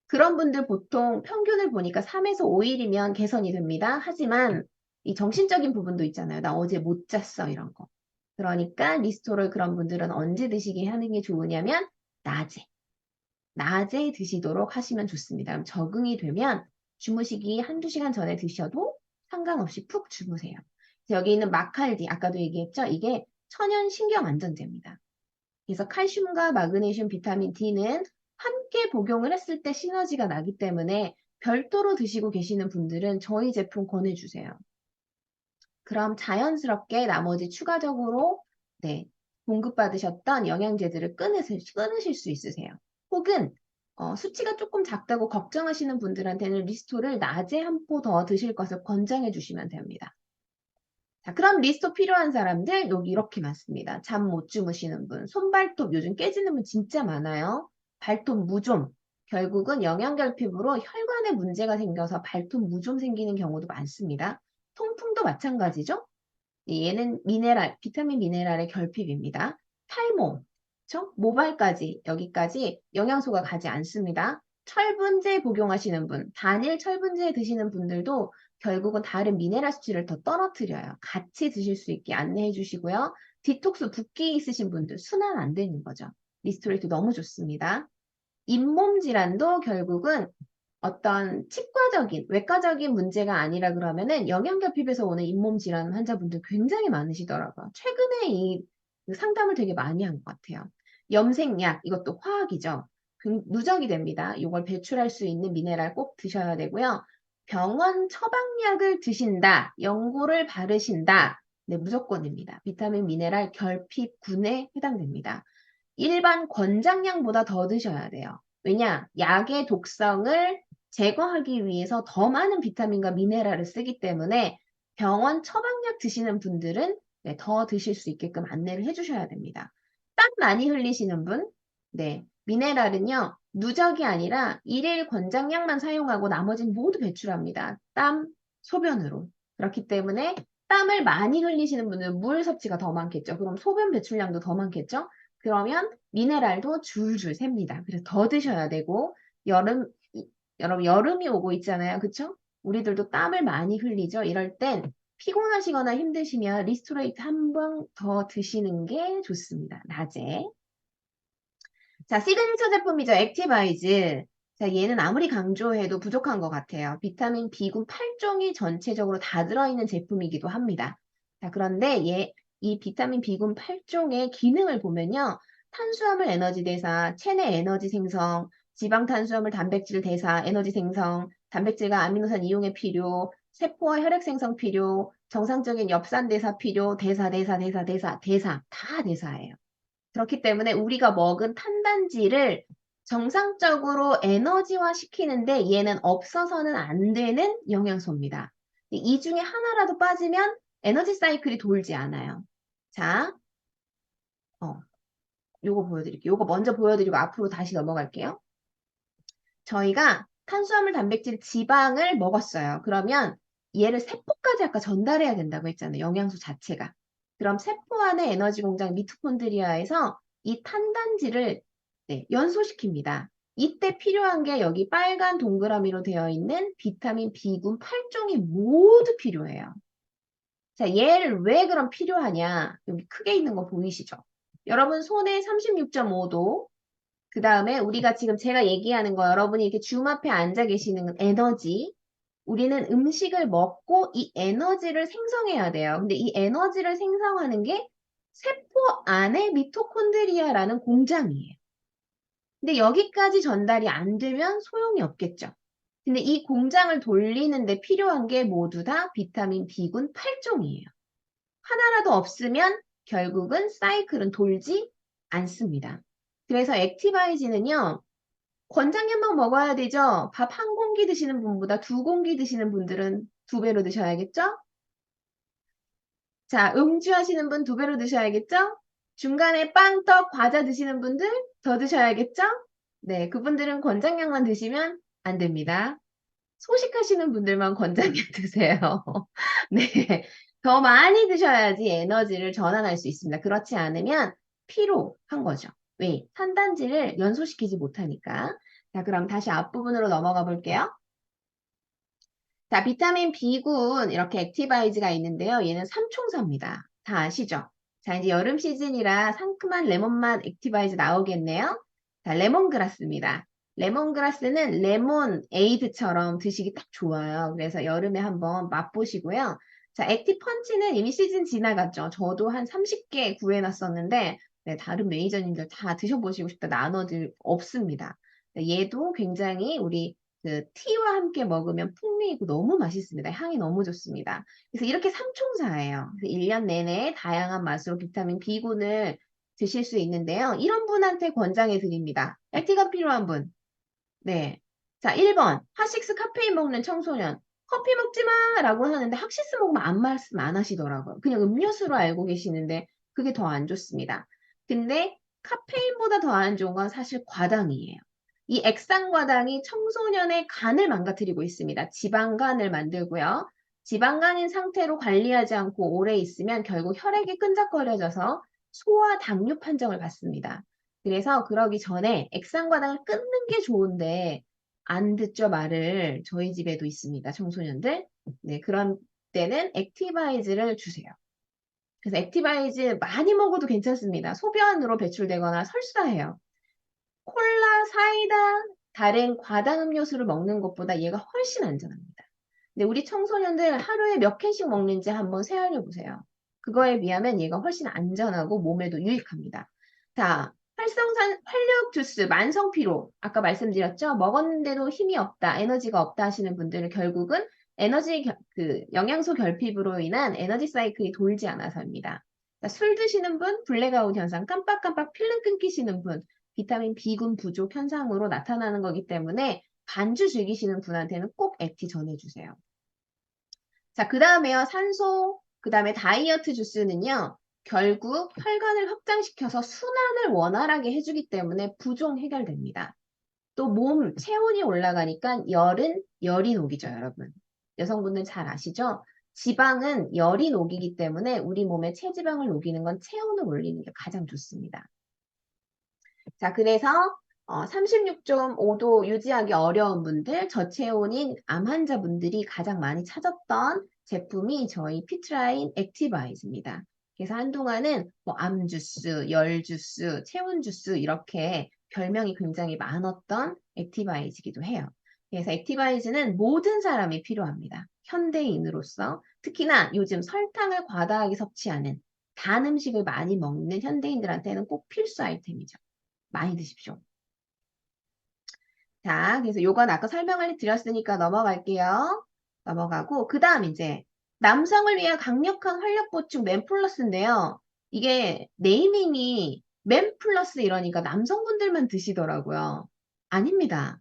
그런 분들 보통 평균을 보니까 3에서 5일이면 개선이 됩니다. 하지만 이 정신적인 부분도 있잖아요. 나 어제 못 잤어 이런 거. 그러니까 리스토를 그런 분들은 언제 드시게 하는 게 좋으냐면 낮에. 낮에 드시도록 하시면 좋습니다. 그럼 적응이 되면 주무시기 한두 시간 전에 드셔도 상관없이 푹 주무세요. 여기 있는 마칼디, 아까도 얘기했죠? 이게 천연 신경 안정제입니다. 그래서 칼슘과 마그네슘, 비타민 D는 함께 복용을 했을 때 시너지가 나기 때문에 별도로 드시고 계시는 분들은 저희 제품 권해주세요. 그럼 자연스럽게 나머지 추가적으로 네, 공급받으셨던 영양제들을 끊으실 수 있으세요. 혹은 수치가 조금 작다고 걱정하시는 분들한테는 리스토를 낮에 한 포 더 드실 것을 권장해 주시면 됩니다. 자, 그럼 리스토 필요한 사람들 여기 이렇게 많습니다. 잠 못 주무시는 분, 손발톱 요즘 깨지는 분 진짜 많아요. 발톱 무좀, 결국은 영양결핍으로 혈관에 문제가 생겨서 발톱 무좀 생기는 경우도 많습니다. 통풍도 마찬가지죠. 얘는 미네랄, 비타민 미네랄의 결핍입니다. 탈모, 그쵸? 모발까지 여기까지 영양소가 가지 않습니다. 철분제 복용하시는 분, 단일 철분제 드시는 분들도 결국은 다른 미네랄 수치를 더 떨어뜨려요. 같이 드실 수 있게 안내해 주시고요. 디톡스 붓기 있으신 분들 순환 안 되는 거죠. 리스토레이트 너무 좋습니다. 잇몸 질환도 결국은 어떤 치과적인, 외과적인 문제가 아니라 그러면은 영양결핍에서 오는 잇몸 질환 환자분들 굉장히 많으시더라고요. 최근에 이 상담을 되게 많이 한 것 같아요. 염색약, 이것도 화학이죠. 누적이 됩니다. 이걸 배출할 수 있는 미네랄 꼭 드셔야 되고요. 병원 처방약을 드신다, 연고를 바르신다, 네, 무조건입니다. 비타민 미네랄 결핍군에 해당됩니다. 일반 권장량보다 더 드셔야 돼요. 왜냐? 약의 독성을 제거하기 위해서 더 많은 비타민과 미네랄을 쓰기 때문에 병원 처방약 드시는 분들은 네, 더 드실 수 있게끔 안내를 해주셔야 됩니다. 땀 많이 흘리시는 분, 네, 미네랄은요, 누적이 아니라 일일 권장량만 사용하고 나머지는 모두 배출합니다. 땀, 소변으로. 그렇기 때문에 땀을 많이 흘리시는 분은 물 섭취가 더 많겠죠. 그럼 소변 배출량도 더 많겠죠. 그러면 미네랄도 줄줄 셉니다. 그래서 더 드셔야 되고 여러분 여름이 오고 있잖아요. 그쵸? 우리들도 땀을 많이 흘리죠. 이럴 땐 피곤하시거나 힘드시면 리스토레이트 한 번 더 드시는 게 좋습니다. 낮에. 자, 시그니처 제품이죠. 액티바이즈. 자, 얘는 아무리 강조해도 부족한 것 같아요. 비타민 B군 8종이 전체적으로 다 들어있는 제품이기도 합니다. 자, 그런데 이 비타민 B군 8종의 기능을 보면요. 탄수화물 에너지 대사, 체내 에너지 생성, 지방 탄수화물 단백질 대사, 에너지 생성, 단백질과 아미노산 이용에 필요, 세포와 혈액 생성 필요, 정상적인 엽산 대사 필요, 대사 다 대사예요. 그렇기 때문에 우리가 먹은 탄단지를 정상적으로 에너지화 시키는데 얘는 없어서는 안 되는 영양소입니다. 이 중에 하나라도 빠지면 에너지 사이클이 돌지 않아요. 자, 요거 보여드릴게요. 요거 먼저 보여드리고 앞으로 다시 넘어갈게요. 저희가 탄수화물, 단백질, 지방을 먹었어요. 그러면 얘를 세포까지 아까 전달해야 된다고 했잖아요. 영양소 자체가. 그럼 세포 안에 에너지 공장 미토콘드리아에서 이 탄단지를 네, 연소시킵니다. 이때 필요한 게 여기 빨간 동그라미로 되어 있는 비타민 B군 8종이 모두 필요해요. 자, 얘를 왜 그럼 필요하냐? 여기 크게 있는 거 보이시죠? 여러분 손에 36.5도, 그 다음에 우리가 지금 제가 얘기하는 거 여러분이 이렇게 줌 앞에 앉아 계시는 에너지, 우리는 음식을 먹고 이 에너지를 생성해야 돼요. 근데 이 에너지를 생성하는 게 세포 안에 미토콘드리아라는 공장이에요. 근데 여기까지 전달이 안 되면 소용이 없겠죠. 근데 이 공장을 돌리는데 필요한 게 모두 다 비타민 B군 8종이에요. 하나라도 없으면 결국은 사이클은 돌지 않습니다. 그래서 액티바이지는요, 권장량만 먹어야 되죠? 밥 한 공기 드시는 분보다 두 공기 드시는 분들은 두 배로 드셔야겠죠? 자, 음주 하시는 분 두 배로 드셔야겠죠? 중간에 빵, 떡, 과자 드시는 분들 더 드셔야겠죠? 네, 그분들은 권장량만 드시면 안 됩니다. 소식하시는 분들만 권장량 드세요. 네, 더 많이 드셔야지 에너지를 전환할 수 있습니다. 그렇지 않으면 피로한 거죠. 왜? 탄단지를 연소시키지 못하니까. 자, 그럼 다시 앞부분으로 넘어가 볼게요. 자, 비타민 B군 이렇게 액티바이즈가 있는데요. 얘는 삼총사입니다. 다 아시죠? 자, 이제 여름 시즌이라 상큼한 레몬맛 액티바이즈 나오겠네요. 자, 레몬그라스입니다. 레몬그라스는 레몬 에이드처럼 드시기 딱 좋아요. 그래서 여름에 한번 맛보시고요. 자, 액티펀치는 이미 시즌 지나갔죠. 저도 한 30개 구해놨었는데 네, 다른 매니저님들 다 드셔보시고 싶다 나눠줄 없습니다. 네, 얘도 굉장히 우리 그 티와 함께 먹으면 풍미있고 너무 맛있습니다. 향이 너무 좋습니다. 그래서 이렇게 삼총사예요. 그래서 1년 내내 다양한 맛으로 비타민 B군을 드실 수 있는데요. 이런 분한테 권장해 드립니다. 액티가 필요한 분. 네. 자, 1번. 핫식스 카페인 먹는 청소년. 커피 먹지 마! 라고 하는데 핫식스 먹으면 아무 말씀 안 하시더라고요. 그냥 음료수로 알고 계시는데 그게 더 안 좋습니다. 근데 카페인보다 더 안 좋은 건 사실 과당이에요. 이 액상과당이 청소년의 간을 망가뜨리고 있습니다. 지방간을 만들고요. 지방간인 상태로 관리하지 않고 오래 있으면 결국 혈액이 끈적거려져서 소화 당뇨 판정을 받습니다. 그래서 그러기 전에 액상과당을 끊는 게 좋은데 안 듣죠, 말을. 저희 집에도 있습니다, 청소년들. 네, 그런 때는 액티바이즈를 주세요. 그래서 액티바이즈 많이 먹어도 괜찮습니다. 소변으로 배출되거나 설사해요. 콜라, 사이다, 다른 과당 음료수를 먹는 것보다 얘가 훨씬 안전합니다. 근데 우리 청소년들 하루에 몇 캔씩 먹는지 한번 세알려 보세요. 그거에 비하면 얘가 훨씬 안전하고 몸에도 유익합니다. 자, 활성산, 활력 주스, 만성 피로. 아까 말씀드렸죠? 먹었는데도 힘이 없다, 에너지가 없다 하시는 분들은 결국은 영양소 결핍으로 인한 에너지 사이클이 돌지 않아서입니다. 자, 술 드시는 분, 블랙아웃 현상, 깜빡깜빡 필름 끊기시는 분, 비타민 B군 부족 현상으로 나타나는 거기 때문에 반주 즐기시는 분한테는 꼭 액티 전해주세요. 자, 그 다음에요. 산소, 그 다음에 다이어트 주스는요. 결국 혈관을 확장시켜서 순환을 원활하게 해주기 때문에 부종 해결됩니다. 또 몸 체온이 올라가니까 열이 녹이죠, 여러분. 여성분들 잘 아시죠? 지방은 열이 녹이기 때문에 우리 몸의 체지방을 녹이는 건 체온을 올리는 게 가장 좋습니다. 자, 그래서 36.5도 유지하기 어려운 분들, 저체온인 암 환자분들이 가장 많이 찾았던 제품이 저희 피트라인 액티바이즈입니다. 그래서 한동안은 뭐 암주스, 열주스, 체온주스 이렇게 별명이 굉장히 많았던 액티바이즈이기도 해요. 그래서 액티바이즈는 모든 사람이 필요합니다. 현대인으로서 특히나 요즘 설탕을 과다하게 섭취하는 단 음식을 많이 먹는 현대인들한테는 꼭 필수 아이템이죠. 많이 드십시오. 자, 그래서 요건 아까 설명을 드렸으니까 넘어갈게요. 넘어가고, 그 다음 이제 남성을 위한 강력한 활력 보충 맨플러스인데요. 이게 네이밍이 맨플러스 이러니까 남성분들만 드시더라고요. 아닙니다.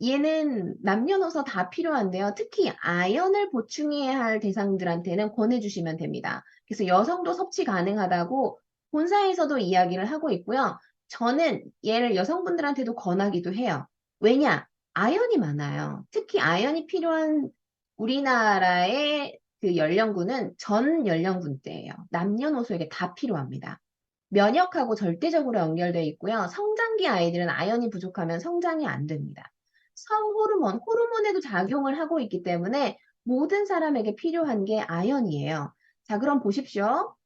얘는 남녀노소 다 필요한데요. 특히 아연을 보충해야 할 대상들한테는 권해주시면 됩니다. 그래서 여성도 섭취 가능하다고 본사에서도 이야기를 하고 있고요. 저는 얘를 여성분들한테도 권하기도 해요. 왜냐? 아연이 많아요. 특히 아연이 필요한 우리나라의 그 연령군은 전 연령군대예요. 남녀노소에게 다 필요합니다. 면역하고 절대적으로 연결되어 있고요. 성장기 아이들은 아연이 부족하면 성장이 안 됩니다. 성호르몬, 호르몬에도 작용을 하고 있기 때문에 모든 사람에게 필요한 게 아연이에요. 자, 그럼 보십시오.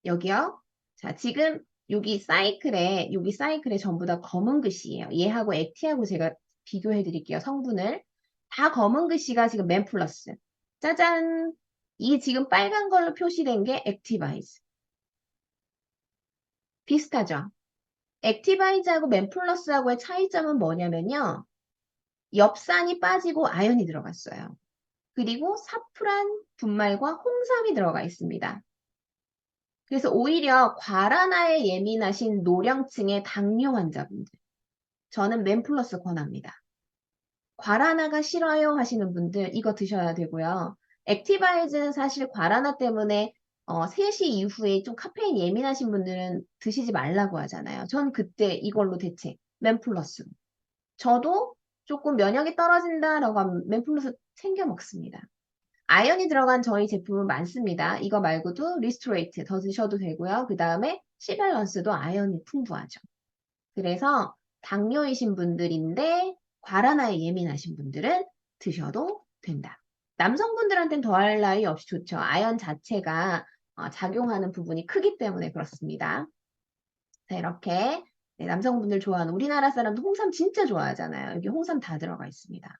여기요. 자, 지금 여기 사이클에 전부 다 검은 글씨예요. 얘하고 액티하고 제가 비교해 드릴게요. 성분을. 다 검은 글씨가 지금 맨플러스. 짜잔! 이 지금 빨간 걸로 표시된 게 액티바이즈. 비슷하죠? 액티바이즈하고 맨플러스하고의 차이점은 뭐냐면요. 엽산이 빠지고 아연이 들어갔어요. 그리고 사프란, 분말과 홍삼이 들어가 있습니다. 그래서 오히려 과란화에 예민하신 노령층의 당뇨 환자분들, 저는 맨플러스 권합니다. 과라나가 싫어요 하시는 분들 이거 드셔야 되고요. 액티바이즈는 사실 과라나 때문에 3시 이후에 좀 카페인 예민하신 분들은 드시지 말라고 하잖아요. 전 그때 이걸로 대체 맨플러스. 저도 조금 면역이 떨어진다라고 하면 맨플러스 챙겨 먹습니다. 아연이 들어간 저희 제품은 많습니다. 이거 말고도 리스토레이트 더 드셔도 되고요. 그 다음에 시밸런스도 아연이 풍부하죠. 그래서 당뇨이신 분들인데 과라나에 예민하신 분들은 드셔도 된다. 남성분들한테는 더할 나위 없이 좋죠. 아연 자체가 작용하는 부분이 크기 때문에 그렇습니다. 자, 이렇게 네, 남성분들 좋아하는 우리나라 사람도 홍삼 진짜 좋아하잖아요. 여기 홍삼 다 들어가 있습니다.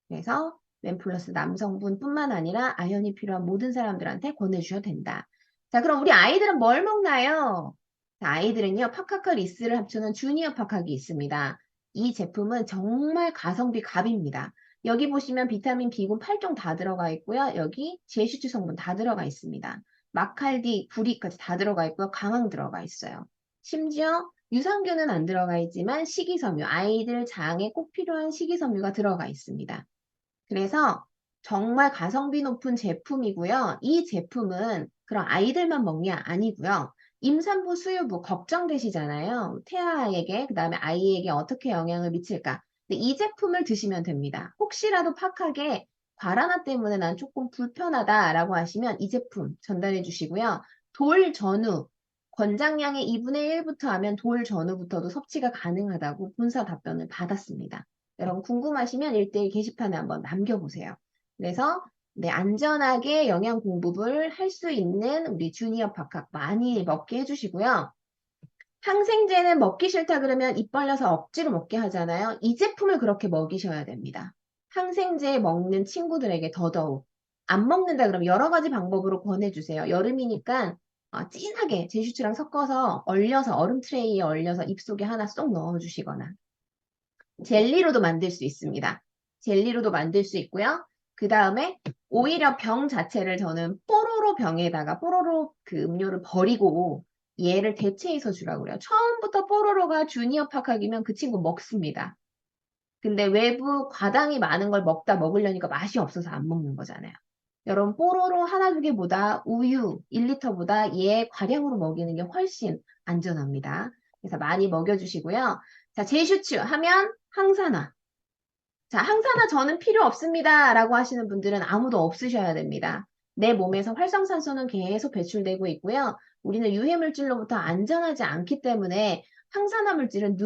그래서 맨플러스 남성분뿐만 아니라 아연이 필요한 모든 사람들한테 권해주셔도 된다. 자, 그럼 우리 아이들은 뭘 먹나요? 자, 아이들은요, 팍하카 리스를 합쳐놓은 주니어 팍하기 있습니다. 이 제품은 정말 가성비 갑입니다. 여기 보시면 비타민 B군 8종 다 들어가 있고요. 여기 제슈츠 성분 다 들어가 있습니다. 마칼디, 구리까지 다 들어가 있고요. 강황 들어가 있어요. 심지어 유산균은 안 들어가 있지만 식이섬유, 아이들 장에 꼭 필요한 식이섬유가 들어가 있습니다. 그래서 정말 가성비 높은 제품이고요. 이 제품은 그런 아이들만 먹냐 아니고요. 임산부, 수유부 걱정되시잖아요. 태아에게, 그 다음에 아이에게 어떻게 영향을 미칠까. 근데 이 제품을 드시면 됩니다. 혹시라도 팍하게 과라나 때문에 난 조금 불편하다라고 하시면 이 제품 전달해 주시고요. 돌 전후, 권장량의 2분의 1부터 하면 돌 전후부터도 섭취가 가능하다고 본사 답변을 받았습니다. 여러분 궁금하시면 1대1 게시판에 한번 남겨보세요. 그래서 네, 안전하게 영양 공급을 할 수 있는 우리 주니어 박학 많이 먹게 해주시고요. 항생제는 먹기 싫다 그러면 입 벌려서 억지로 먹게 하잖아요. 이 제품을 그렇게 먹이셔야 됩니다. 항생제 먹는 친구들에게 더더욱 안 먹는다 그러면 여러 가지 방법으로 권해주세요. 여름이니까 진하게 제슈츠랑 섞어서 얼려서 얼음 트레이에 얼려서 입속에 하나 쏙 넣어주시거나 젤리로도 만들 수 있습니다. 젤리로도 만들 수 있고요. 그 다음에 오히려 병 자체를 저는 뽀로로 병에다가 뽀로로 그 음료를 버리고 얘를 대체해서 주라고 그래요. 처음부터 뽀로로가 주니어 팍하기면 그 친구 먹습니다. 근데 외부 과당이 많은 걸 먹다 먹으려니까 맛이 없어서 안 먹는 거잖아요. 여러분 뽀로로 하나 두 개보다 우유 1리터보다 얘 과량으로 먹이는 게 훨씬 안전합니다. 그래서 많이 먹여주시고요. 자, 제슈츠 하면 항산화. 자, 항산화 저는 필요 없습니다. 라고 하시는 분들은 아무도 없으셔야 됩니다. 내 몸에서 활성산소는 계속 배출되고 있고요. 우리는 유해물질로부터 안전하지 않기 때문에 항산화 물질은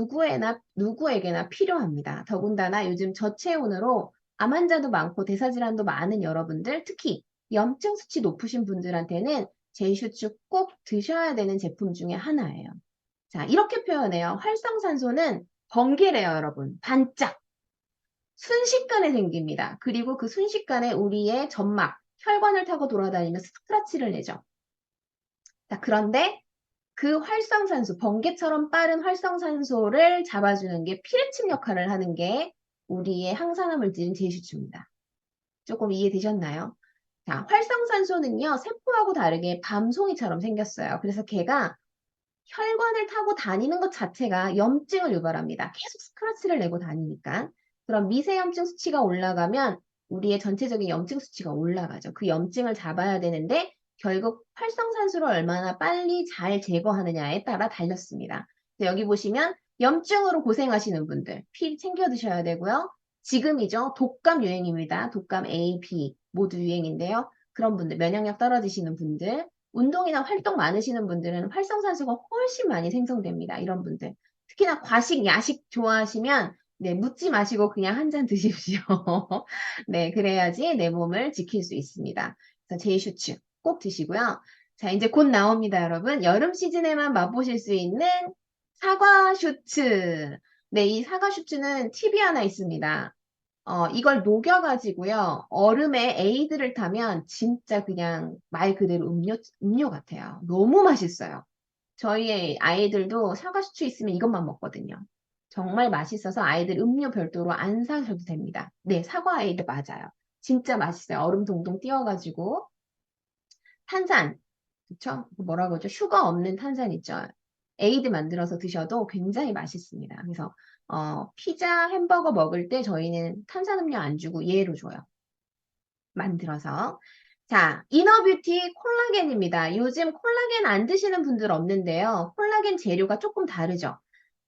누구에게나 필요합니다. 더군다나 요즘 저체온으로 암 환자도 많고 대사질환도 많은 여러분들, 특히 염증 수치 높으신 분들한테는 제이슈츠 꼭 드셔야 되는 제품 중에 하나예요. 자, 이렇게 표현해요. 활성산소는 번개래요, 여러분. 반짝. 순식간에 생깁니다. 그리고 그 순식간에 우리의 점막, 혈관을 타고 돌아다니면서 스크라치를 내죠. 자, 그런데 그 활성산소, 번개처럼 빠른 활성산소를 잡아주는 게 피레침 역할을 하는 게 우리의 항산화 물질인 제시추입니다. 조금 이해되셨나요? 자, 활성산소는요, 세포하고 다르게 밤송이처럼 생겼어요. 그래서 걔가 혈관을 타고 다니는 것 자체가 염증을 유발합니다. 계속 스크래치를 내고 다니니까. 그럼 미세염증 수치가 올라가면 우리의 전체적인 염증 수치가 올라가죠. 그 염증을 잡아야 되는데 결국 활성산소를 얼마나 빨리 잘 제거하느냐에 따라 달렸습니다. 여기 보시면 염증으로 고생하시는 분들 피 챙겨 드셔야 되고요. 지금이죠. 독감 유행입니다. 독감 A, B 모두 유행인데요. 그런 분들, 면역력 떨어지시는 분들, 운동이나 활동 많으시는 분들은 활성산소가 훨씬 많이 생성됩니다. 이런 분들. 특히나 과식, 야식 좋아하시면 네, 묻지 마시고 그냥 한 잔 드십시오. 네, 그래야지 내 몸을 지킬 수 있습니다. 그래서 제이슈츠 꼭 드시고요. 자, 이제 곧 나옵니다, 여러분. 여름 시즌에만 맛보실 수 있는 사과 슈츠. 네, 이 사과 슈츠는 팁이 하나 있습니다. 이걸 녹여가지고요. 얼음에 에이드를 타면 진짜 그냥 말 그대로 음료 같아요. 너무 맛있어요. 저희 아이들도 사과슈츠 있으면 이것만 먹거든요. 정말 맛있어서 아이들 음료 별도로 안 사셔도 됩니다. 네, 사과 에이드 맞아요. 진짜 맛있어요. 얼음 동동 띄워가지고. 탄산, 그쵸? 뭐라고 하죠? 슈가 없는 탄산 있죠? 에이드 만들어서 드셔도 굉장히 맛있습니다. 그래서 피자, 햄버거 먹을 때 저희는 탄산음료 안 주고 얘로 줘요. 만들어서. 자, 이너뷰티 콜라겐입니다. 요즘 콜라겐 안 드시는 분들 없는데요. 콜라겐 재료가 조금 다르죠.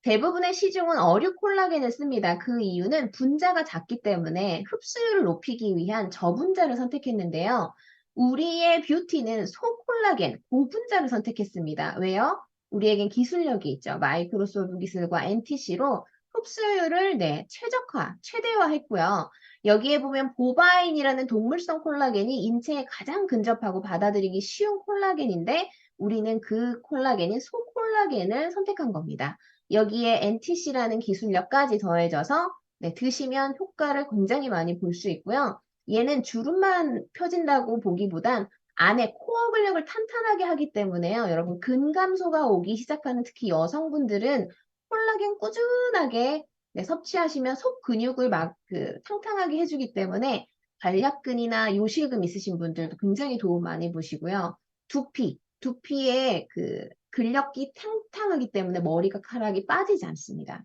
대부분의 시중은 어류 콜라겐을 씁니다. 그 이유는 분자가 작기 때문에 흡수율을 높이기 위한 저분자를 선택했는데요. 우리의 뷰티는 소콜라겐, 고분자를 선택했습니다. 왜요? 우리에겐 기술력이 있죠. 마이크로솔브 기술과 NTC로 흡수율을 최적화, 최대화했고요. 여기에 보면 보바인이라는 동물성 콜라겐이 인체에 가장 근접하고 받아들이기 쉬운 콜라겐인데 우리는 그 콜라겐인 소콜라겐을 선택한 겁니다. 여기에 NTC라는 기술력까지 더해져서 드시면 효과를 굉장히 많이 볼 수 있고요. 얘는 주름만 펴진다고 보기보단 안에 코어 근력을 탄탄하게 하기 때문에요. 여러분 근감소가 오기 시작하는 특히 여성분들은 콜라겐 꾸준하게 섭취하시면 속 근육을 탕탕하게 해주기 때문에 관략근이나 요실금 있으신 분들도 굉장히 도움 많이 보시고요. 두피에 근력이 탕탕하기 때문에 머리카락이 빠지지 않습니다.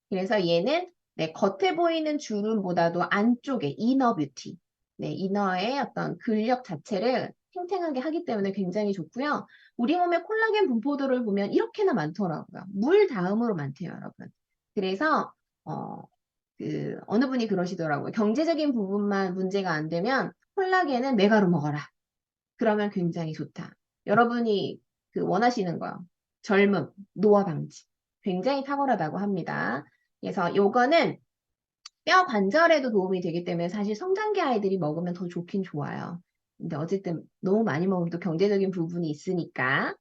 그래서 얘는 겉에 보이는 주름보다도 안쪽에 이너 뷰티, 이너의 어떤 근력 자체를 탱탱하게 하기 때문에 굉장히 좋고요. 우리 몸의 콜라겐 분포도를 보면 이렇게나 많더라고요. 물 다음으로 많대요, 여러분. 그래서 어느 분이 그러시더라고요. 경제적인 부분만 문제가 안 되면 콜라겐은 메가로 먹어라. 그러면 굉장히 좋다. 여러분이 원하시는 거요. 젊음, 노화 방지. 굉장히 탁월하다고 합니다. 그래서 요거는 뼈 관절에도 도움이 되기 때문에 사실 성장기 아이들이 먹으면 더 좋긴 좋아요. 근데 어쨌든 너무 많이 먹으면 또 경제적인 부분이 있으니까.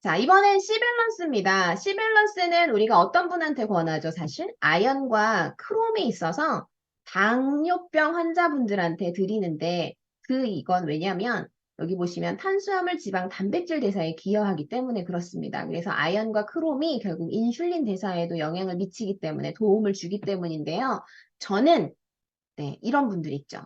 자, 이번엔 C밸런스입니다. C밸런스는 우리가 어떤 분한테 권하죠, 사실? 아연과 크롬이 있어서 당뇨병 환자분들한테 드리는데 이건 왜냐면 여기 보시면 탄수화물, 지방, 단백질 대사에 기여하기 때문에 그렇습니다. 그래서 아연과 크롬이 결국 인슐린 대사에도 영향을 미치기 때문에 도움을 주기 때문인데요. 저는 이런 분들 있죠.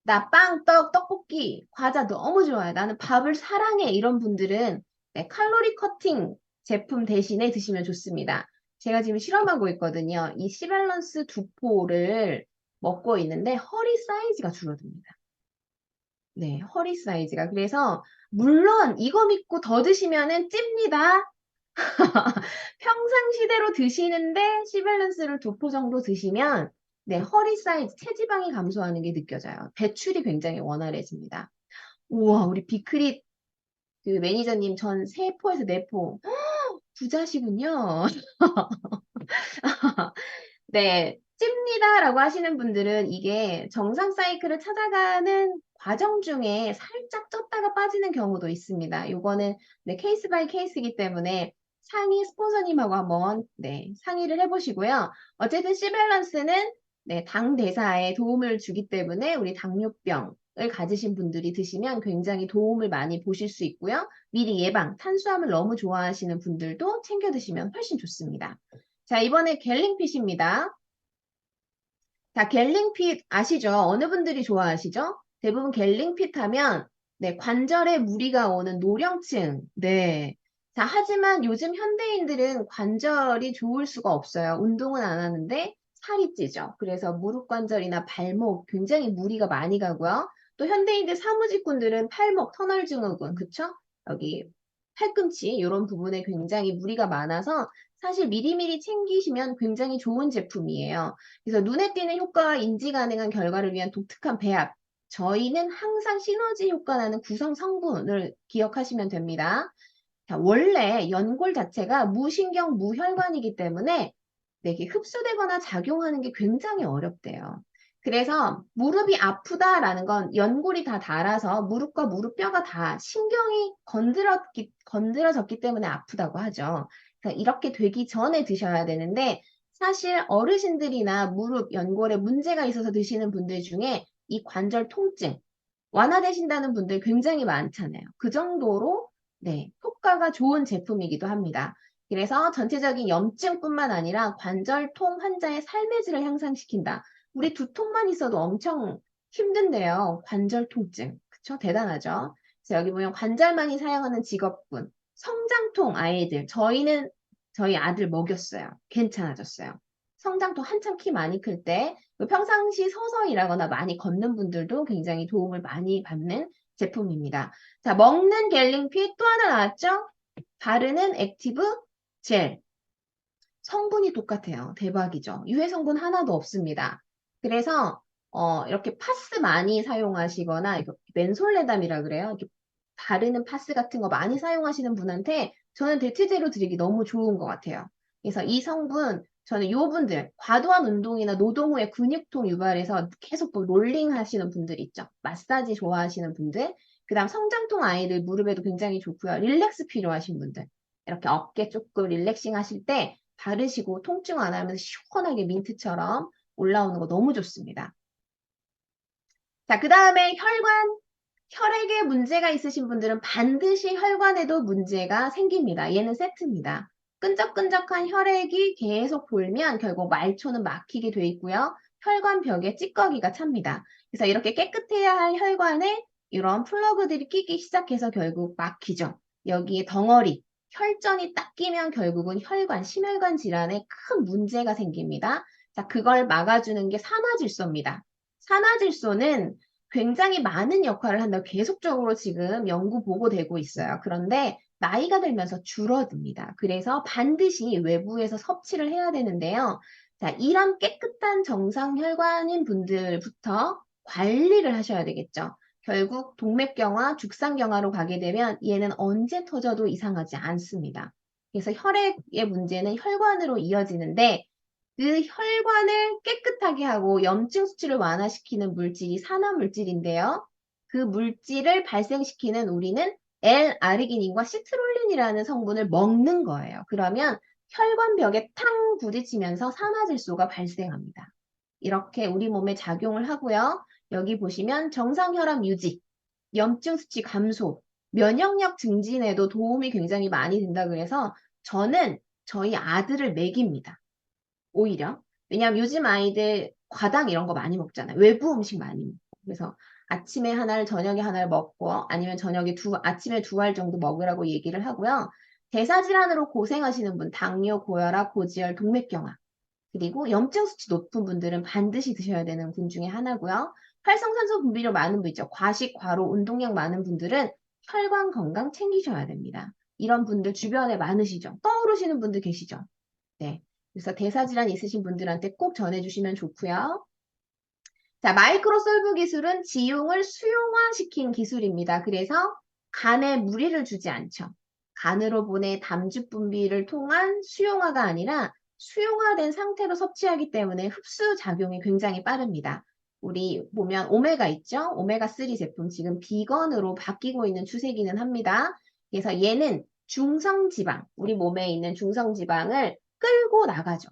나 빵, 떡볶이, 과자 너무 좋아해. 나는 밥을 사랑해. 이런 분들은 칼로리 커팅 제품 대신에 드시면 좋습니다. 제가 지금 실험하고 있거든요. 이 시밸런스 두 포를 먹고 있는데 허리 사이즈가 줄어듭니다. 허리 사이즈가. 그래서 물론 이거 믿고 더 드시면은 찝니다. 평상시대로 드시는데 시밸런스를 두 포 정도 드시면 허리 사이즈, 체지방이 감소하는 게 느껴져요. 배출이 굉장히 원활해집니다. 우와, 우리 비크릿 매니저님 전 3포에서 4포. 부자시군요. 네, 찝니다라고 하시는 분들은 이게 정상 사이클을 찾아가는 과정 중에 살짝 쪘다가 빠지는 경우도 있습니다. 요거는 케이스 바이 케이스이기 때문에 상의 스폰서님하고 한번 상의를 해보시고요. 어쨌든 C밸런스는 당 대사에 도움을 주기 때문에 우리 당뇨병을 가지신 분들이 드시면 굉장히 도움을 많이 보실 수 있고요. 미리 예방, 탄수화물 너무 좋아하시는 분들도 챙겨 드시면 훨씬 좋습니다. 자, 이번에 갤링핏입니다. 자, 갤링핏 아시죠? 어느 분들이 좋아하시죠? 대부분 갤링핏 하면 관절에 무리가 오는 노령층. 네. 자, 하지만 요즘 현대인들은 관절이 좋을 수가 없어요. 운동은 안 하는데 살이 찌죠. 그래서 무릎 관절이나 발목 굉장히 무리가 많이 가고요. 또 현대인들 사무직군들은 팔목, 터널 증후군, 그쵸? 여기 팔꿈치 이런 부분에 굉장히 무리가 많아서 사실 미리미리 챙기시면 굉장히 좋은 제품이에요. 그래서 눈에 띄는 효과와 인지 가능한 결과를 위한 독특한 배합. 저희는 항상 시너지 효과 나는 구성 성분을 기억하시면 됩니다. 자, 원래 연골 자체가 무신경, 무혈관이기 때문에 이게 흡수되거나 작용하는 게 굉장히 어렵대요. 그래서 무릎이 아프다라는 건 연골이 다 닳아서 무릎과 무릎뼈가 다 신경이 건드려졌기 때문에 아프다고 하죠. 그러니까 이렇게 되기 전에 드셔야 되는데 사실 어르신들이나 무릎 연골에 문제가 있어서 드시는 분들 중에 이 관절 통증 완화되신다는 분들 굉장히 많잖아요. 그 정도로 효과가 좋은 제품이기도 합니다. 그래서 전체적인 염증뿐만 아니라 관절통 환자의 삶의 질을 향상시킨다. 우리 두통만 있어도 엄청 힘든데요. 관절 통증. 그쵸? 대단하죠? 그래서 여기 보면 관절 많이 사용하는 직업군, 성장통 아이들. 저희 아들 먹였어요. 괜찮아졌어요. 성장도 한참 키 많이 클 때, 평상시 서서 일하거나 많이 걷는 분들도 굉장히 도움을 많이 받는 제품입니다. 자, 먹는 갤링핏 또 하나 나왔죠? 바르는 액티브 젤. 성분이 똑같아요. 대박이죠. 유해 성분 하나도 없습니다. 그래서 이렇게 파스 많이 사용하시거나 이거 맨솔레담이라 그래요. 이렇게 바르는 파스 같은 거 많이 사용하시는 분한테 저는 대체제로 드리기 너무 좋은 것 같아요. 그래서 이 성분 저는 요 분들 과도한 운동이나 노동 후에 근육통 유발해서 계속 뭐 롤링 하시는 분들 있죠. 마사지 좋아하시는 분들, 그다음 성장통 아이들 무릎에도 굉장히 좋고요. 릴렉스 필요하신 분들, 이렇게 어깨 조금 릴렉싱 하실 때 바르시고 통증 안 하면서 시원하게 민트처럼 올라오는 거 너무 좋습니다. 자, 그 다음에 혈관, 혈액에 문제가 있으신 분들은 반드시 혈관에도 문제가 생깁니다. 얘는 세트입니다. 끈적끈적한 혈액이 계속 돌면 결국 말초는 막히게 돼 있고요. 혈관 벽에 찌꺼기가 찹니다. 그래서 이렇게 깨끗해야 할 혈관에 이런 플러그들이 끼기 시작해서 결국 막히죠. 여기에 덩어리, 혈전이 딱 끼면 결국은 혈관, 심혈관 질환에 큰 문제가 생깁니다. 자, 그걸 막아주는 게 산화질소입니다. 산화질소는 굉장히 많은 역할을 한다고 계속적으로 지금 연구 보고되고 있어요. 그런데 나이가 들면서 줄어듭니다. 그래서 반드시 외부에서 섭취를 해야 되는데요. 자, 이런 깨끗한 정상 혈관인 분들부터 관리를 하셔야 되겠죠. 결국 동맥경화, 죽상경화로 가게 되면 얘는 언제 터져도 이상하지 않습니다. 그래서 혈액의 문제는 혈관으로 이어지는데 그 혈관을 깨끗하게 하고 염증 수치를 완화시키는 물질이 산화물질인데요. 그 물질을 발생시키는 우리는 L아르기닌과 시트롤린이라는 성분을 먹는 거예요. 그러면 혈관벽에 탕 부딪히면서 산화질소가 발생합니다. 이렇게 우리 몸에 작용을 하고요. 여기 보시면 정상 혈압 유지, 염증 수치 감소, 면역력 증진에도 도움이 굉장히 많이 된다 그래서 저는 저희 아들을 먹입니다. 오히려. 왜냐하면 요즘 아이들 과당 이런 거 많이 먹잖아요. 외부 음식 많이 먹고. 그래서 아침에 하나를 저녁에 하나를 먹고 아니면 저녁에 아침에 2알 정도 먹으라고 얘기를 하고요. 대사질환으로 고생하시는 분, 당뇨, 고혈압, 고지혈, 동맥경화, 그리고 염증 수치 높은 분들은 반드시 드셔야 되는 분 중에 하나고요. 활성산소 분비量많은 분 있죠. 과식, 과로, 운동량 많은 분들은 혈관 건강 챙기셔야 됩니다. 이런 분들 주변에 많으시죠? 떠오르시는 분들 계시죠? 네. 그래서 대사질환 있으신 분들한테 꼭 전해주시면 좋고요. 자, 마이크로솔브 기술은 지용을 수용화시킨 기술입니다. 그래서 간에 무리를 주지 않죠. 간으로 보내 담즙 분비를 통한 수용화가 아니라 수용화된 상태로 섭취하기 때문에 흡수 작용이 굉장히 빠릅니다. 우리 보면 오메가 있죠? 오메가3 제품 지금 비건으로 바뀌고 있는 추세기는 합니다. 그래서 얘는 중성지방, 우리 몸에 있는 중성지방을 끌고 나가죠.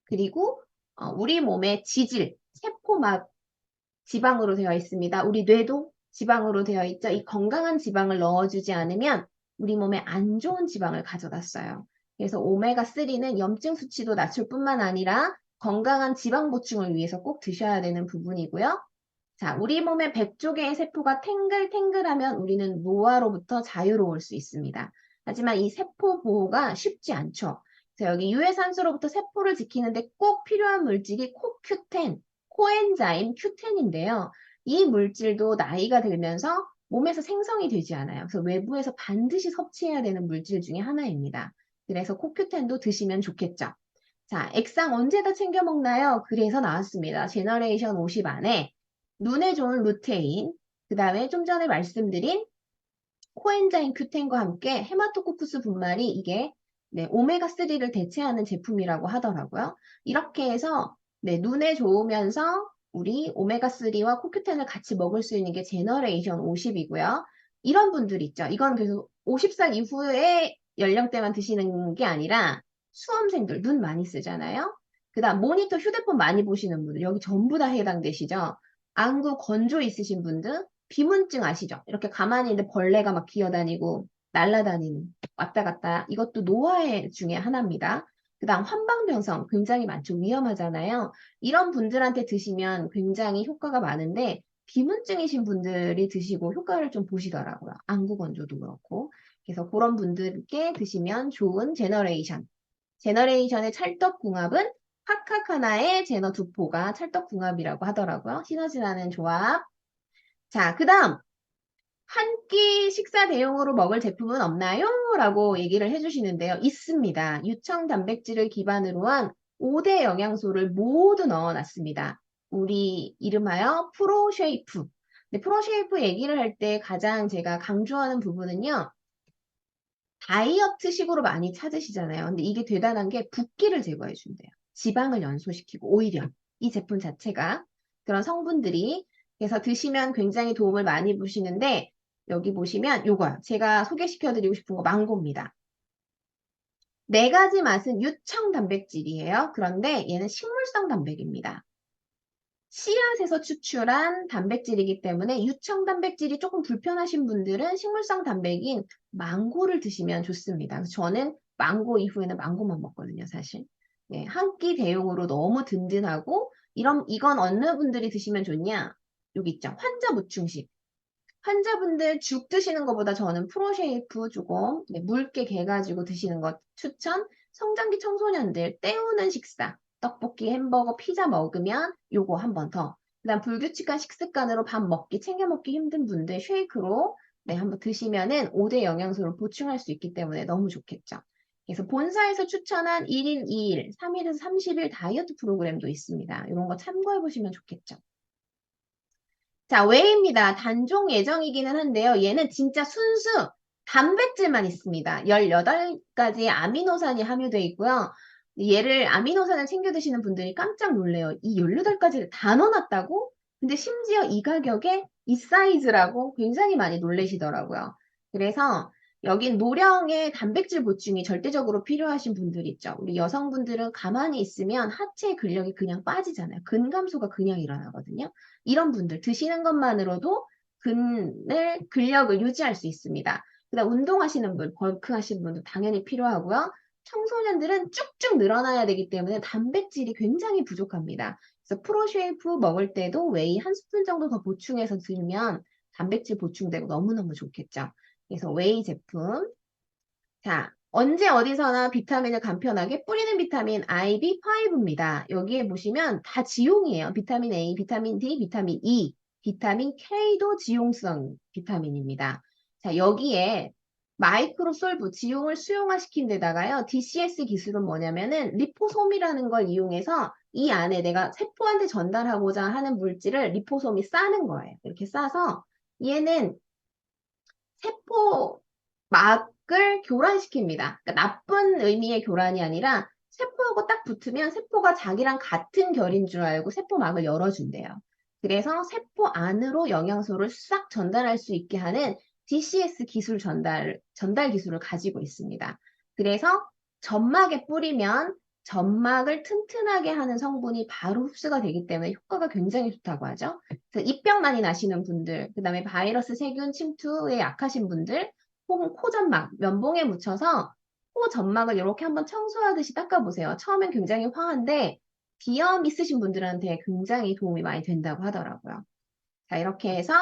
그리고 우리 몸의 지질, 세포막 지방으로 되어 있습니다. 우리 뇌도 지방으로 되어 있죠. 이 건강한 지방을 넣어주지 않으면 우리 몸에 안 좋은 지방을 가져다 써요. 그래서 오메가3는 염증 수치도 낮출 뿐만 아니라 건강한 지방 보충을 위해서 꼭 드셔야 되는 부분이고요. 자, 우리 몸의 100조 개의 세포가 탱글탱글하면 우리는 노화로부터 자유로울 수 있습니다. 하지만 이 세포 보호가 쉽지 않죠. 그래서 여기 유해산소로부터 세포를 지키는데 꼭 필요한 물질이 코큐텐, 코엔자임 Q10인데요. 이 물질도 나이가 들면서 몸에서 생성이 되지 않아요. 그래서 외부에서 반드시 섭취해야 되는 물질 중에 하나입니다. 그래서 코큐텐도 드시면 좋겠죠. 자, 액상 언제 다 챙겨 먹나요? 그래서 나왔습니다. 제너레이션 50 안에 눈에 좋은 루테인, 그 다음에 좀 전에 말씀드린 코엔자임 Q10과 함께 헤마토코쿠스 분말이 이게 네, 오메가3를 대체하는 제품이라고 하더라고요. 이렇게 해서 네, 눈에 좋으면서 우리 오메가3와 코큐텐을 같이 먹을 수 있는 게 제너레이션 50이고요. 이런 분들 있죠. 이건 그래서 50살 이후에 연령대만 드시는 게 아니라 수험생들 눈 많이 쓰잖아요. 그 다음 모니터 휴대폰 많이 보시는 분들 여기 전부 다 해당되시죠. 안구 건조 있으신 분들 비문증 아시죠? 이렇게 가만히 있는데 벌레가 막 기어다니고 날아다니는 왔다 갔다 이것도 노화의 중에 하나입니다. 그 다음 환방병성 굉장히 많죠. 위험하잖아요. 이런 분들한테 드시면 굉장히 효과가 많은데 비문증이신 분들이 드시고 효과를 좀 보시더라고요. 안구 건조도 그렇고. 그래서 그런 분들께 드시면 좋은 제너레이션. 제너레이션의 찰떡궁합은 화학 하나에 제너 두 포가 찰떡궁합이라고 하더라고요. 시너지 나는 조합. 자, 그 다음. 한 끼 식사 대용으로 먹을 제품은 없나요? 라고 얘기를 해주시는데요. 있습니다. 유청 단백질을 기반으로 한 5대 영양소를 모두 넣어놨습니다. 우리 이름하여 프로쉐이프. 근데 프로쉐이프 얘기를 할 때 가장 제가 강조하는 부분은요. 다이어트식으로 많이 찾으시잖아요. 근데 이게 대단한 게 붓기를 제거해 준대요. 지방을 연소시키고 오히려 이 제품 자체가 그런 성분들이 그래서 드시면 굉장히 도움을 많이 보시는데 여기 보시면 요거요. 제가 소개시켜 드리고 싶은 거 망고입니다. 네 가지 맛은 유청 단백질이에요. 그런데 얘는 식물성 단백입니다. 씨앗에서 추출한 단백질이기 때문에 유청 단백질이 조금 불편하신 분들은 식물성 단백인 망고를 드시면 좋습니다. 그래서 저는 망고 이후에는 망고만 먹거든요, 사실. 네, 한 끼 대용으로 너무 든든하고 이건 어느 분들이 드시면 좋냐? 여기 있죠. 환자 보충식. 환자분들 죽 드시는 것보다 저는 프로쉐이프 조금 묽게 개가지고 드시는 것 추천. 성장기 청소년들 때우는 식사. 떡볶이, 햄버거, 피자 먹으면 요거 한 번 더. 그다음 불규칙한 식습관으로 밥 먹기, 챙겨 먹기 힘든 분들 쉐이크로 한번 드시면은 5대 영양소를 보충할 수 있기 때문에 너무 좋겠죠. 그래서 본사에서 추천한 1일, 2일, 3일에서 30일 다이어트 프로그램도 있습니다. 이런 거 참고해 보시면 좋겠죠. 자, 웨이입니다. 단종 예정이기는 한데요. 얘는 진짜 순수 단백질만 있습니다. 18가지의 아미노산이 함유되어 있고요. 얘를 아미노산을 챙겨 드시는 분들이 깜짝 놀래요. 이 18가지를 다 넣어놨다고? 근데 심지어 이 가격에 이 사이즈라고 굉장히 많이 놀라시더라고요. 그래서 여긴 노령의 단백질 보충이 절대적으로 필요하신 분들 있죠. 우리 여성분들은 가만히 있으면 하체 근력이 그냥 빠지잖아요. 근감소가 그냥 일어나거든요. 이런 분들 드시는 것만으로도 근력을 유지할 수 있습니다. 그다음 운동하시는 분, 벌크 하시는 분도 당연히 필요하고요. 청소년들은 쭉쭉 늘어나야 되기 때문에 단백질이 굉장히 부족합니다. 그래서 프로쉐이프 먹을 때도 웨이 한 스푼 정도 더 보충해서 드시면 단백질 보충되고 너무너무 좋겠죠. 그래서 웨이 제품. 자, 언제 어디서나 비타민을 간편하게 뿌리는 비타민 IB5입니다. 여기에 보시면 다 지용이에요. 비타민 A, 비타민 D, 비타민 E, 비타민 K도 지용성 비타민입니다. 자, 여기에 마이크로솔브 지용을 수용화시킨 데다가요. DCS 기술은 뭐냐면은 리포솜이라는 걸 이용해서 이 안에 내가 세포한테 전달하고자 하는 물질을 리포솜이 싸는 거예요. 이렇게 싸서 얘는 세포 막을 교란시킵니다. 그러니까 나쁜 의미의 교란이 아니라 세포하고 딱 붙으면 세포가 자기랑 같은 결인 줄 알고 세포막을 열어준대요. 그래서 세포 안으로 영양소를 싹 전달할 수 있게 하는 DCS 기술 전달 기술을 가지고 있습니다. 그래서 점막에 뿌리면 점막을 튼튼하게 하는 성분이 바로 흡수가 되기 때문에 효과가 굉장히 좋다고 하죠. 그래서 입병 많이 나시는 분들, 그 다음에 바이러스 세균 침투에 약하신 분들, 혹은 코점막, 면봉에 묻혀서 코 점막을 이렇게 한번 청소하듯이 닦아보세요. 처음엔 굉장히 화한데 비염 있으신 분들한테 굉장히 도움이 많이 된다고 하더라고요. 자, 이렇게 해서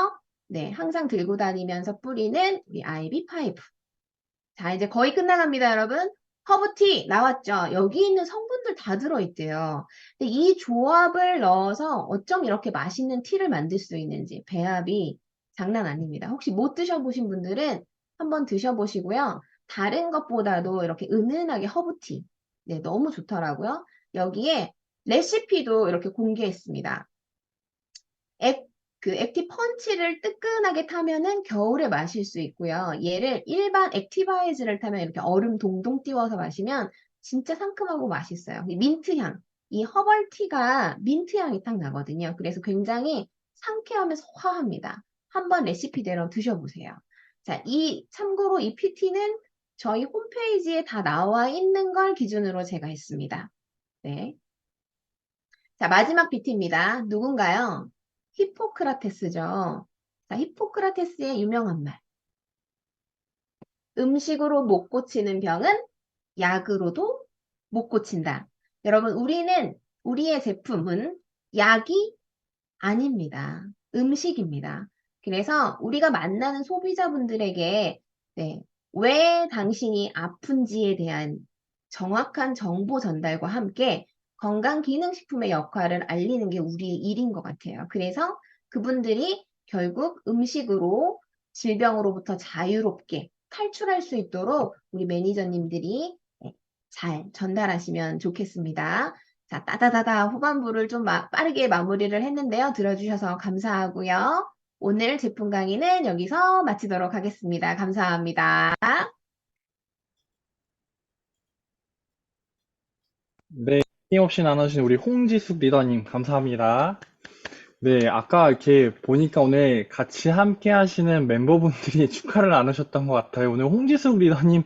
항상 들고 다니면서 뿌리는 우리 IB5. 자, 이제 거의 끝나갑니다, 여러분. 허브티 나왔죠? 여기 있는 성분들 다 들어있대요. 근데 이 조합을 넣어서 어쩜 이렇게 맛있는 티를 만들 수 있는지 배합이 장난 아닙니다. 혹시 못 드셔보신 분들은 한번 드셔보시고요. 다른 것보다도 이렇게 은은하게 허브티. 네, 너무 좋더라고요. 여기에 레시피도 이렇게 공개했습니다. 그 액티 펀치를 뜨끈하게 타면은 겨울에 마실 수 있고요. 얘를 일반 액티바이즈를 타면 이렇게 얼음 동동 띄워서 마시면 진짜 상큼하고 맛있어요. 민트향, 이 허벌티가 민트향이 딱 나거든요. 그래서 굉장히 상쾌하면서 화합니다. 한번 레시피대로 드셔보세요. 자, 참고로 이 PT는 저희 홈페이지에 다 나와 있는 걸 기준으로 제가 했습니다. 네. 자, 마지막 PT입니다. 누군가요? 히포크라테스죠. 자, 히포크라테스의 유명한 말. 음식으로 못 고치는 병은 약으로도 못 고친다. 여러분, 우리의 제품은 약이 아닙니다. 음식입니다. 그래서 우리가 만나는 소비자분들에게 왜 당신이 아픈지에 대한 정확한 정보 전달과 함께 건강기능식품의 역할을 알리는 게 우리의 일인 것 같아요. 그래서 그분들이 결국 음식으로 질병으로부터 자유롭게 탈출할 수 있도록 우리 매니저님들이 네, 잘 전달하시면 좋겠습니다. 자, 따다다다 후반부를 좀 빠르게 마무리를 했는데요. 들어주셔서 감사하고요. 오늘 제품 강의는 여기서 마치도록 하겠습니다. 감사합니다. 네, 힘없이 나눠주신 우리 홍지숙 리더님, 감사합니다. 네, 아까 이렇게 보니까 오늘 같이 함께 하시는 멤버분들이 축하를 나누셨던 것 같아요. 오늘 홍지숙 리더님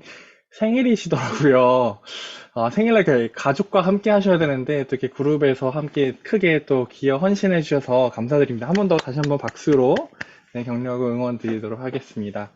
생일이시더라고요. 아, 생일날 이렇게 가족과 함께 하셔야 되는데, 또 이렇게 그룹에서 함께 크게 또 기여 헌신해 주셔서 감사드립니다. 한 번 더 다시 한번 박수로 네, 격려하고 응원 드리도록 하겠습니다.